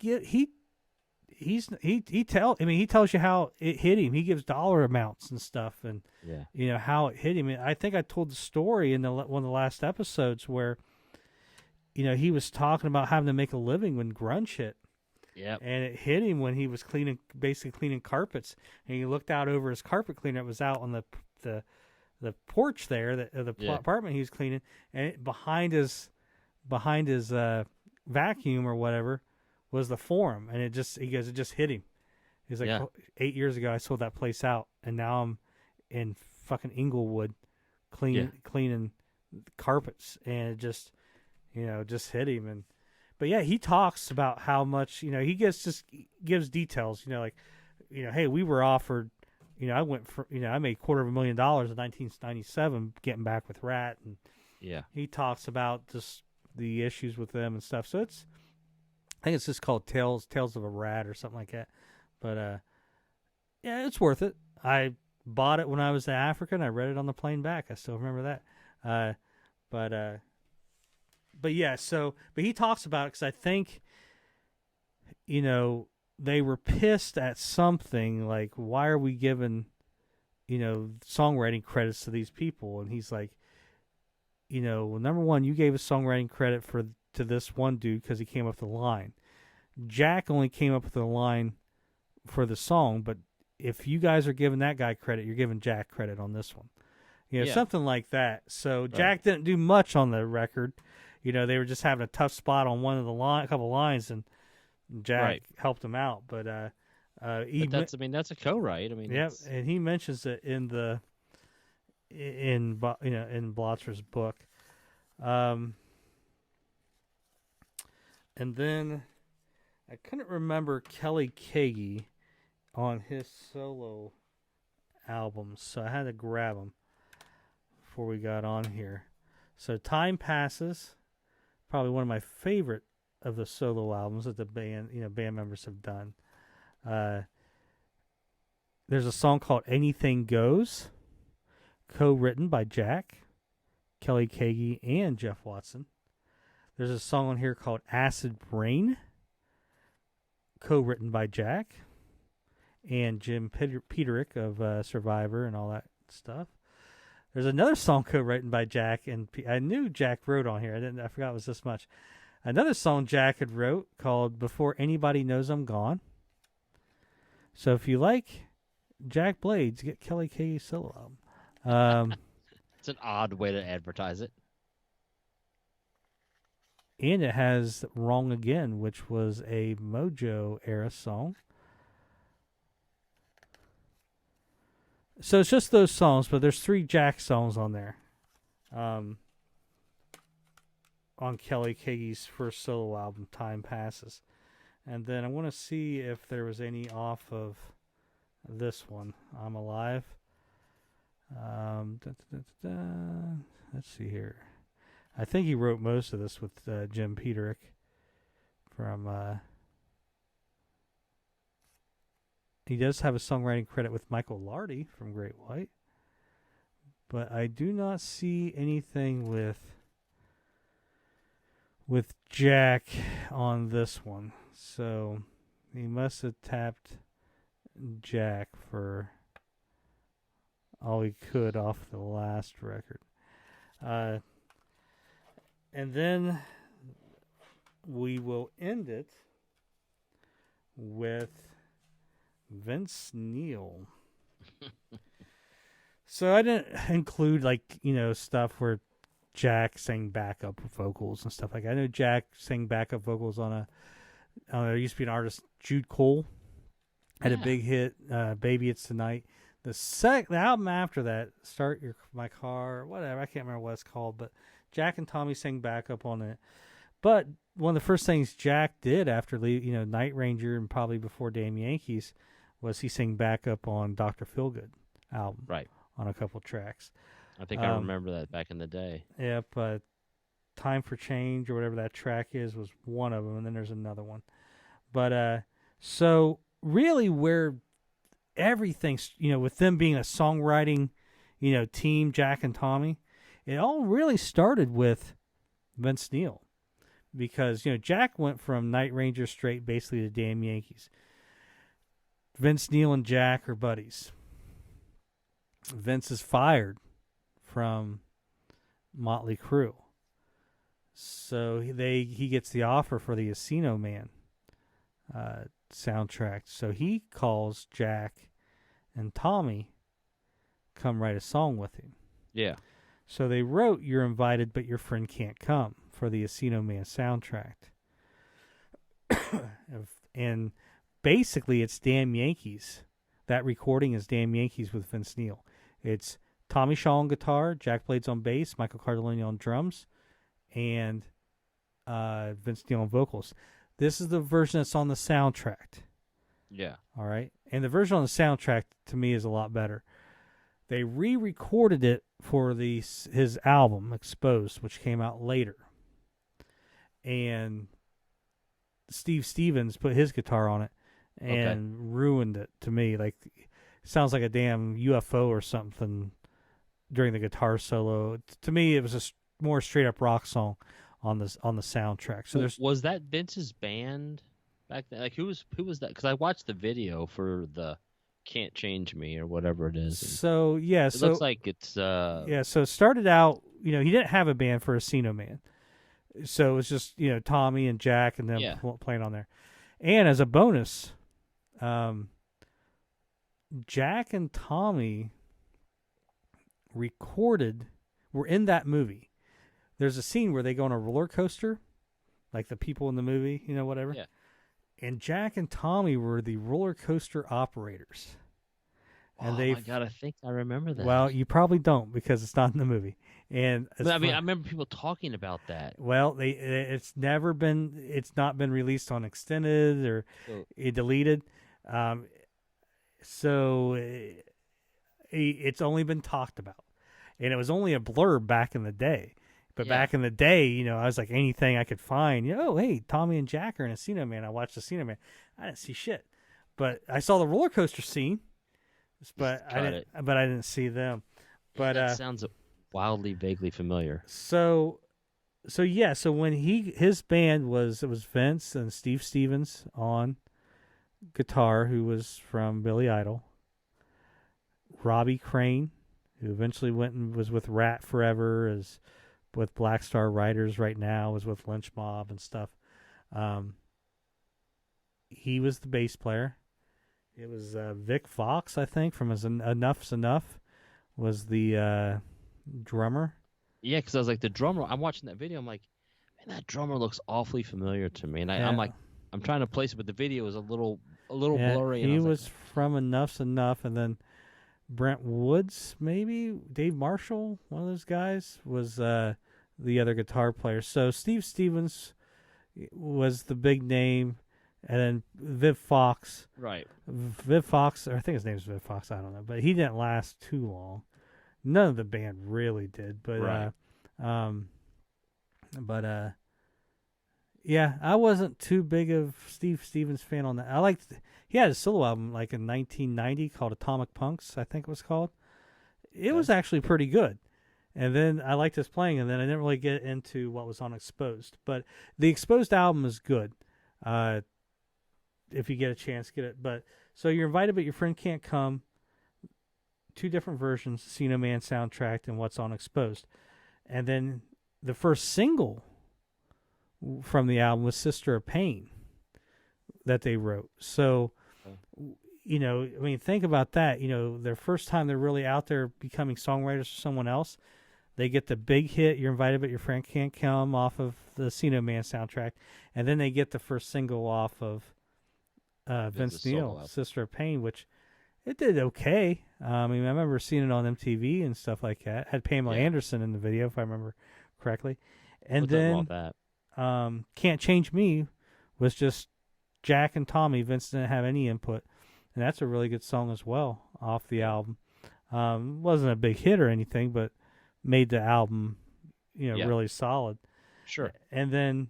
tells you how it hit him. He gives dollar amounts and stuff, and how it hit him. And I think I told the story in one of the last episodes where, he was talking about having to make a living when grunge hit. Yeah, and it hit him when he was basically cleaning carpets, and he looked out over his carpet cleaner. It was out on the porch there, the apartment he was cleaning, and behind his vacuum or whatever was the Forum, and it just hit him. He's like, 8 years ago I sold that place out, and now I'm in fucking Inglewood cleaning carpets, and it just hit him. yeah, he talks about how much, he gives details, like, hey, we were offered, I went for, I made $250,000 in 1997 getting back with Rat, and he talks about just the issues with them and stuff. So I think it's just called Tales of a Rat or something like that. But yeah, it's worth it. I bought it when I was in Africa, and I read it on the plane back. I still remember that. But yeah, but he talks about it because I think, they were pissed at something, like, why are we giving, songwriting credits to these people? And he's like, well, number one, you gave a songwriting credit to this one dude because he came up with the line. Jack only came up with the line for the song, but if you guys are giving that guy credit, you're giving Jack credit on this one. Something like that. So Jack didn't do much on the record. They were just having a tough spot on one of the a couple lines, and Jack helped him out. But that's a co-write. And he mentions it in Blotzer's book. And then I couldn't remember Kelly Kagi on his solo albums, so I had to grab them before we got on here. So Time Passes, probably one of my favorite of the solo albums that the band members have done. There's a song called Anything Goes, co-written by Jack, Kelly Kagi, and Jeff Watson. There's a song on here called Acid Rain, co-written by Jack and Jim Peterick of Survivor and all that stuff. There's another song co-written by Jack, and I knew Jack wrote on here. I forgot it was this much. Another song Jack had wrote called Before Anybody Knows I'm Gone. So if you like Jack Blades, get Kelly Kagi's solo album. It's an odd way to advertise it. And it has Wrong Again, which was a Mojo era song. So it's just those songs, but there's 3 Jack songs on there. On Kelly Kagi's first solo album, Time Passes. And then I want to see if there was any off of this one, I'm Alive. Let's see here. I think he wrote most of this with Jim Peterick from... He does have a songwriting credit with Michael Lardy from Great White. But I do not see anything with Jack on this one. So he must have tapped Jack for all he could off the last record. And then we will end it with Vince Neil. So I didn't include stuff where Jack sang backup vocals and stuff like that. I know Jack sang backup vocals on there used to be an artist, Jude Cole, had a big hit, Baby It's Tonight. The album after that, Start My Car, whatever, I can't remember what it's called, but Jack and Tommy sang backup on it. But one of the first things Jack did after Night Ranger and probably before Damn Yankees was he sang backup on Dr. Feelgood album. Right. On a couple tracks. I think I remember that back in the day. Yeah, but Time for Change or whatever that track is was one of them, and then there's another one. But so really where everything's, with them being a songwriting, team, Jack and Tommy, it all really started with Vince Neil. Because, Jack went from Night Ranger straight basically to Damn Yankees. Vince Neil and Jack are buddies. Vince is fired from Motley Crue. So he gets the offer for the Encino Man soundtrack. So he calls Jack and Tommy come write a song with him. Yeah. So they wrote You're Invited But Your Friend Can't Come for the Encino Man soundtrack. And basically it's Damn Yankees. That recording is Damn Yankees with Vince Neil. It's Tommy Shaw on guitar, Jack Blades on bass, Michael Cardellini on drums, and Vince Neil on vocals. This is the version that's on the soundtrack. Yeah. All right. And the version on the soundtrack, to me, is a lot better. They re-recorded it for his album, Exposed, which came out later. And Steve Stevens put his guitar on it and ruined it to me. Like, it sounds like a damn UFO or something during the guitar solo. To me, it was a more straight-up rock song on the soundtrack. So was that Vince's band back then? Like, who was that? Because I watched the video for the Can't Change Me or whatever it is. So yeah, it looks like it's So it started out. He didn't have a band for Encino Man, so it was just Tommy and Jack and them playing on there. And as a bonus, Jack and Tommy were in that movie. There's a scene where they go on a roller coaster, like the people in the movie, whatever. Yeah. And Jack and Tommy were the roller coaster operators. And my God, I think I remember that. Well, you probably don't because it's not in the movie. And I remember people talking about that. Well, it's not been released on extended or deleted. So it's only been talked about. And it was only a blurb back in the day. But back in the day, I was like, anything I could find, hey, Tommy and Jack are in Encino Man. I watched Encino Man. I didn't see shit. But I saw the roller coaster scene, but I didn't see them. But that sounds wildly, vaguely familiar. So when his band it was Vince and Steve Stevens on guitar, who was from Billy Idol, Robbie Crane, who eventually went and was with Rat forever, is with Black Star Riders right now, is with Lynch Mob and stuff. He was the bass player. It was Vic Fox, I think, from Enough's Enough, was the drummer. Yeah, because I was like, the drummer, I'm watching that video, I'm like, man, that drummer looks awfully familiar to me. And I'm like, I'm trying to place it, but the video is a little blurry. He was from Enough's Enough, and then Brent Woods, maybe Dave Marshall, one of those guys, was the other guitar player. So Steve Stevens was the big name, and then Viv Fox. Right. Viv Fox, or I think his name's Viv Fox, I don't know, but he didn't last too long. None of the band really did, but yeah, I wasn't too big of Steve Stevens fan on that. He had a solo album like in 1990 called Atomic Punks, I think it was called. It was actually pretty good. And then I liked his playing, and then I didn't really get into what was on Exposed. But the Exposed album is good. If you get a chance, get it. But so you're invited, but your friend can't come. 2 different versions, Encino Man soundtrack and what's on Exposed. And then the first single from the album was Sister of Pain that they wrote. So, think about that. Their first time they're really out there becoming songwriters for someone else. They get the big hit, You're Invited But Your Friend Can't Come, off of the Encino Man soundtrack. And then they get the first single off of Vince Neil, Sister of Pain, which it did okay. I remember seeing it on MTV and stuff like that. Had Pamela Anderson in the video, if I remember correctly. And then Can't Change Me was just Jack and Tommy. Vince didn't have any input. And that's a really good song as well off the album. Wasn't a big hit or anything, but made the album, really solid. Sure. And then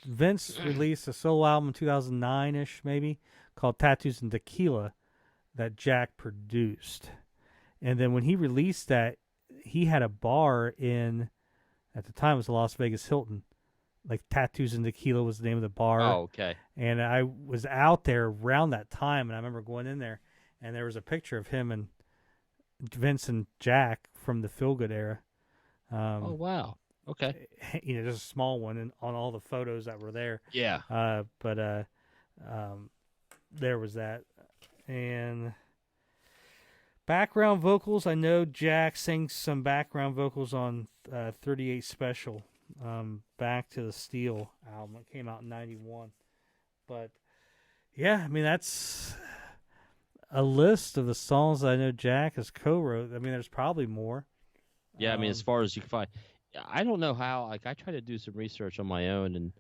Vince released a solo album in 2009-ish, maybe, called Tattoos and Tequila that Jack produced. And then when he released that, he had a bar at the time it was the Las Vegas Hilton. Like Tattoos and Tequila was the name of the bar. Oh, okay. And I was out there around that time, and I remember going in there, and there was a picture of him and Vince and Jack from the Feel Good era. Oh, wow. Okay. Just a small one on all the photos that were there. Yeah. But there was that. And background vocals, I know Jack sings some background vocals on 38 Special, Back to the Steel album. It came out in 91. But, yeah, that's a list of the songs that I know Jack has co-wrote. There's probably more. Yeah, I mean, as far as you can find, I don't know how. Like, I try to do some research on my own, and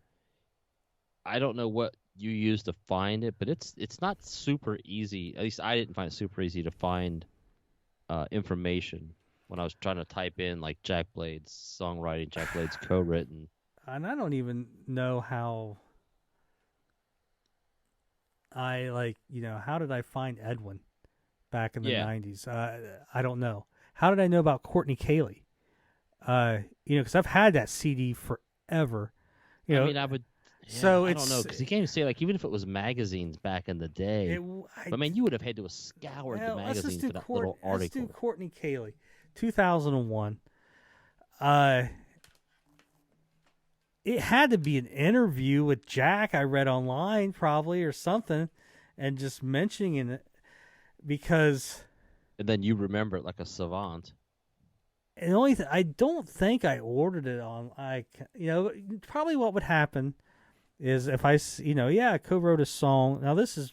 I don't know what you use to find it, but it's not super easy. At least I didn't find it super easy to find information when I was trying to type in like Jack Blade's songwriting, Jack Blade's co-written. And I don't even know how how did I find Edwin back in the 90s? I don't know. How did I know about Courtney Cayley? Because I've had that CD forever. I mean, I would. Yeah, so I don't know, because you can't even say, like, even if it was magazines back in the day. But, man, you would have had to have scoured the magazines for that little article. Let's do Courtney Cayley, 2001. It had to be an interview with Jack I read online, probably, or something, and just mentioning it because... And then you remember it like a savant. And the only thing, I don't think I ordered it on, probably what would happen is if I co-wrote a song. Now this is,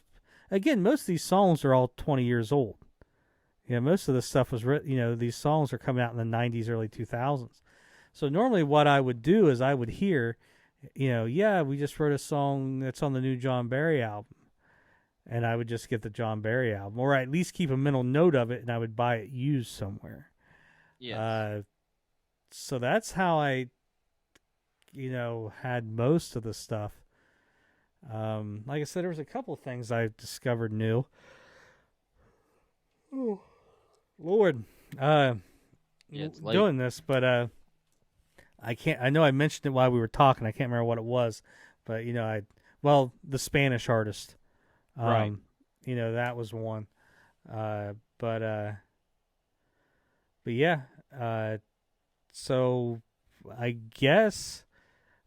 again, most of these songs are all 20 years old. Most of the stuff was written, these songs are coming out in the 90s, early 2000s. So normally what I would do is I would hear, we just wrote a song that's on the new John Barry album. And I would just get the John Barry album, or at least keep a mental note of it, and I would buy it used somewhere. Yes. So that's how I, had most of the stuff. Like I said, there was a couple of things I discovered new. Oh, Lord. It's late. Doing this, but I can't. I know I mentioned it while we were talking. I can't remember what it was, but the Spanish artist. Right. That was one. But yeah. So I guess,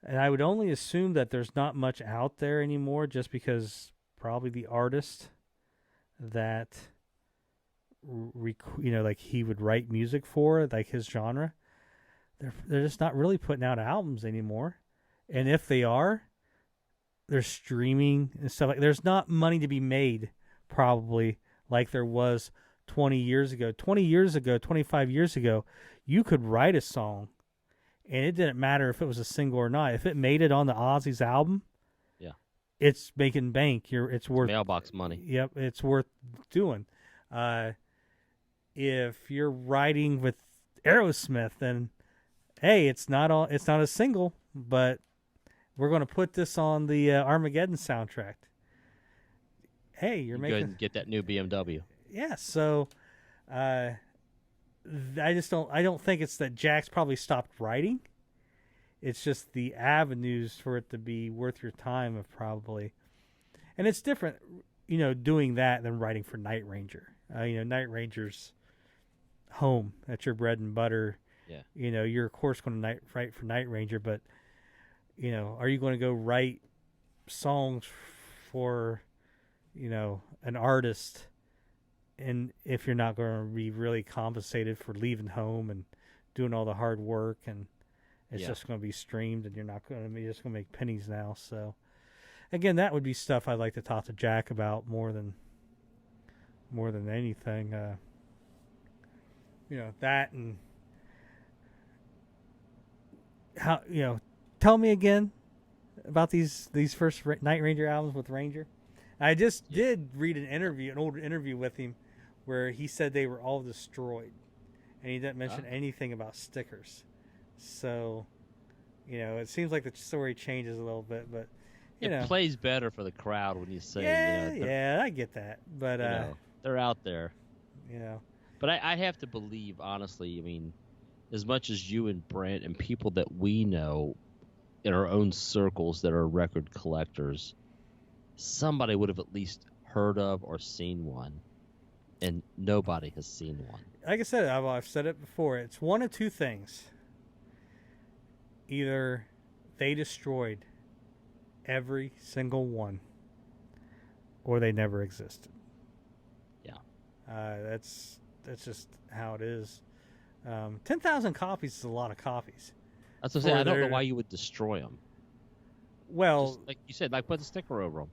and I would only assume that there's not much out there anymore, just because probably the artist that like he would write music for, like his genre, they're just not really putting out albums anymore. And if they are, they're streaming and stuff. Like, there's not money to be made probably like there was 20 years ago. 20 years ago, 25 years ago, you could write a song and it didn't matter if it was a single or not. If it made it on the Ozzy's album, it's making bank. It's worth mailbox money. Yep, it's worth doing. If you're writing with Aerosmith, then hey, it's not a single, but we're going to put this on the Armageddon soundtrack. Hey, you go ahead and get that new BMW. Yeah, so I don't think it's that Jack's probably stopped writing. It's just the avenues for it to be worth your time of probably. And it's different, doing that than writing for Night Ranger. Night Ranger's home. That's your bread and butter. Yeah. You're of course going to write for Night Ranger, but are you going to go write songs for, an artist, and if you're not going to be really compensated for leaving home and doing all the hard work, and it's just going to be streamed, and you're not going to be just going to make pennies now. So again, that would be stuff I'd like to talk to Jack about more than anything. That, and how, tell me again about these first Night Ranger albums with Ranger. I just did read an old interview with him, where he said they were all destroyed, and he didn't mention anything about stickers. So, it seems like the story changes a little bit, but it plays better for the crowd when you say, I get that, but they're out there, But I have to believe, honestly, I mean, as much as you and Brent and people that we know in our own circles that are record collectors, somebody would have at least heard of or seen one, and nobody has seen one. Like I said, I've said it before. It's one of two things. Either they destroyed every single one, or they never existed. Yeah. That's just how it is. 10,000 copies is a lot of copies. That's what I'm saying. I don't know why you would destroy them. Well, just like you said, like put a sticker over them.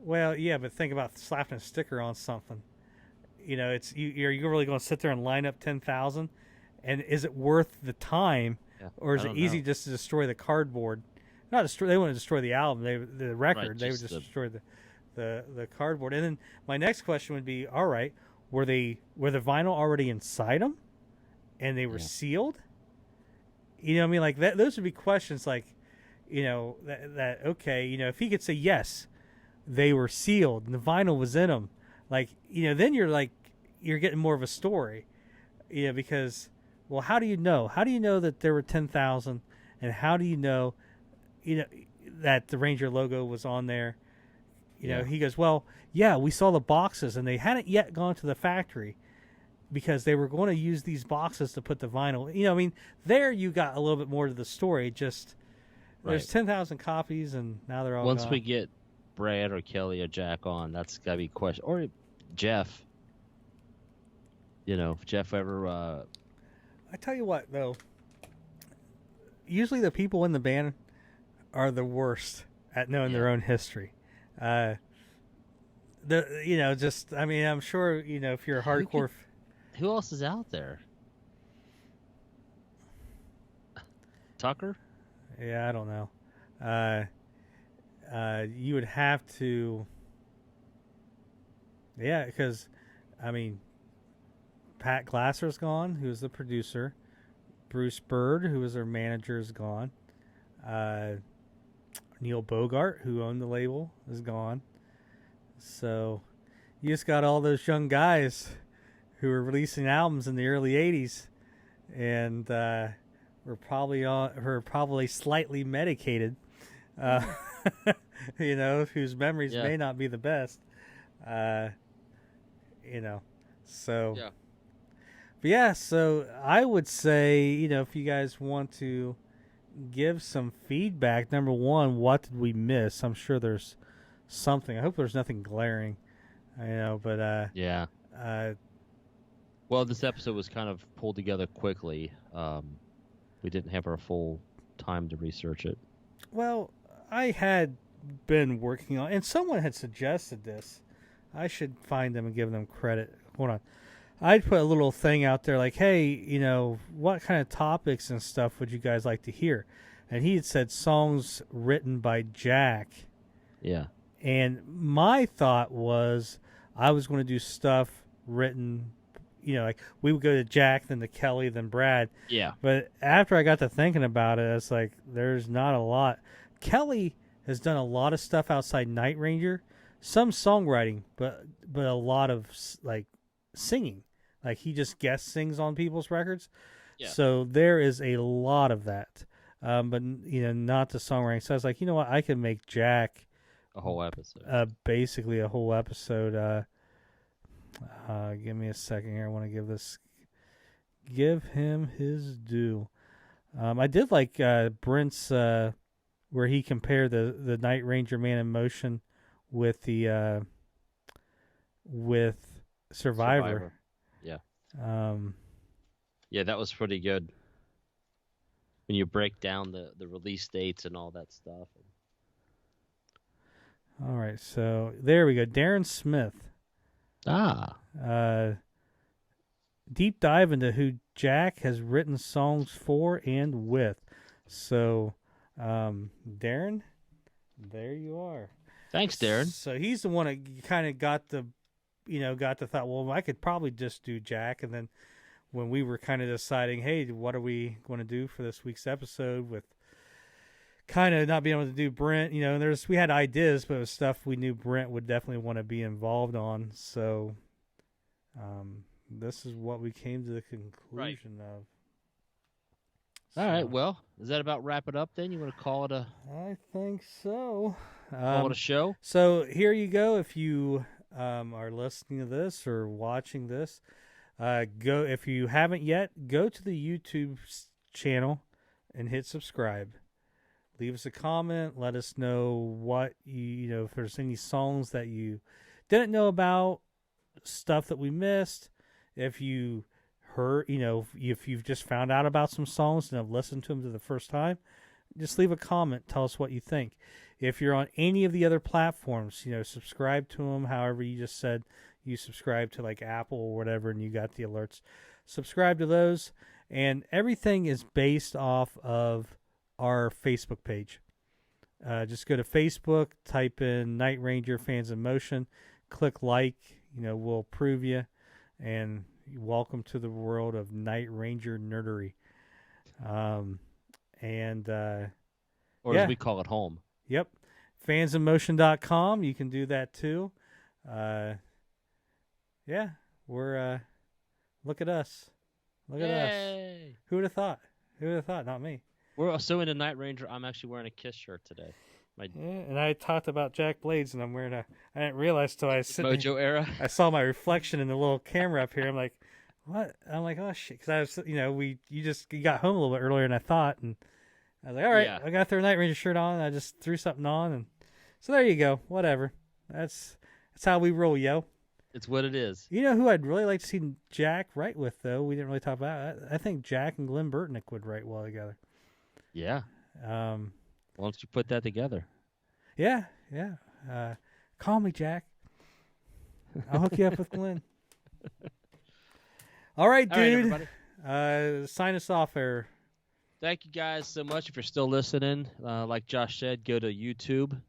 Well, yeah, but think about slapping a sticker on something. It's you're really going to sit there and line up 10,000, and is it worth the time, or is it easy just to destroy the cardboard? Not destroy. They wouldn't destroy the album, the record. Right, they would just destroy the cardboard. And then my next question would be: all right, were the vinyl already inside them, and they were sealed? You know what I mean? Like that. Those would be questions like, you know, that okay, you know, if he could say yes, they were sealed and the vinyl was in them, like, you know, then you're getting more of a story, you know, because, well, how do you know? How do you know that there were 10,000, and how do you know, that the Ranger logo was on there? You know, he goes, well, yeah, we saw the boxes and they hadn't yet gone to the factory because they were going to use these boxes to put the vinyl. You know, I mean, there you got a little bit more to the story. Just there's 10,000 copies and now they're all Once gone. we get Brad or Kelly or Jack on, that's got to be a question. Or Jeff. You know, if Jeff ever... I tell you what, though. Usually the people in the band are the worst at knowing their own history. I'm sure, if you're a hardcore... Who else is out there? Tucker? Yeah, I don't know. You would have to... Yeah, because, I mean, Pat Glasser's gone, who's the producer. Bruce Bird, who was their manager, is gone. Neil Bogart, who owned the label, is gone. So you just got all those young guys who were releasing albums in the early 80s and were probably slightly medicated, whose memories may not be the best. So... Yeah. But yeah, so I would say, if you guys want to give some feedback, number one, what did we miss? I'm sure there's something. I hope there's nothing glaring, but yeah. Well, this episode was kind of pulled together quickly. We didn't have our full time to research it. Well, I had been working on, and someone had suggested this. I should find them and give them credit. Hold on. I'd put a little thing out there like, hey, what kind of topics and stuff would you guys like to hear? And he had said songs written by Jack. Yeah. And my thought was I was going to do stuff written, like we would go to Jack, then to Kelly, then Brad. Yeah. But after I got to thinking about it, it's like there's not a lot. Kelly has done a lot of stuff outside Night Ranger, some songwriting, but a lot of like singing. Like, he just guest sings on people's records. Yeah. So there is a lot of that. But, not the songwriting. So I was like, you know what? I can make Jack... a whole episode. Basically a whole episode. Give me a second here. I want to give him his due. I did like Brent's... where he compared the Night Ranger Man in Motion with the... with Survivor. Yeah. Yeah, that was pretty good. When you break down the release dates and all that stuff. All right, so there we go. Darren Smith. Deep dive into who Jack has written songs for and with. So, Darren, there you are. Thanks, Darren. So he's the one that kind of got the thought, well, I could probably just do Jack. And then when we were kind of deciding, hey, what are we going to do for this week's episode with kind of not being able to do Brent, we had ideas, but it was stuff we knew Brent would definitely want to be involved on. So this is what we came to the conclusion of. All right, well, does that about wrap it up then? You want to call it a... I think so. Call it a show? So here you go. If you... are listening to this or watching this, if you haven't yet, go to the YouTube channel and hit subscribe. Leave us a comment. Let us know what if there's any songs that you didn't know about, stuff that we missed. If you heard, if you've just found out about some songs and have listened to them for the first time, just leave a comment. Tell us what you think. If you're on any of the other platforms, subscribe to them. However, you just said you subscribe to like Apple or whatever and you got the alerts. Subscribe to those. And everything is based off of our Facebook page. Just go to Facebook, type in Night Ranger Fans in Motion, click like, we'll approve you, and welcome to the world of Night Ranger nerdery. Or as we call it, home. Yep. Fansinmotion.com. You can do that too. We're look at us. Look at us. Who would have thought? Who would have thought? Not me. We're so into Night Ranger. I'm actually wearing a Kiss shirt today. And I talked about Jack Blades, and I'm wearing I didn't realize till I was sitting Mojo era. I saw my reflection in the little camera up here. I'm like, what? I'm like, oh shit, because I was, you got home a little bit earlier than I thought, and I was like, all right, I got to throw a Night Ranger shirt on, and I just threw something on, and so there you go. Whatever. That's how we roll, yo. It's what it is. You know who I'd really like to see Jack write with, though? We didn't really talk about it. I think Jack and Glenn Burtnick would write well together. Yeah. Why don't you put that together? Yeah. Call me, Jack. I'll hook you up with Glenn. All right, dude. Sign us off there. Thank you guys so much. If you're still listening, like Josh said, go to YouTube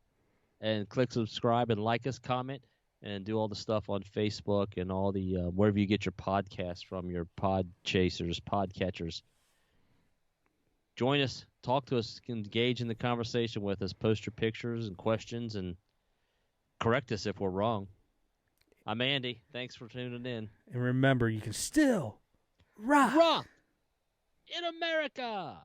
and click subscribe and like us, comment, and do all the stuff on Facebook and all the wherever you get your podcasts from, your pod chasers, podcatchers. Join us, talk to us, engage in the conversation with us, post your pictures and questions, and correct us if we're wrong. I'm Andy. Thanks for tuning in. And remember, you can still rock in America.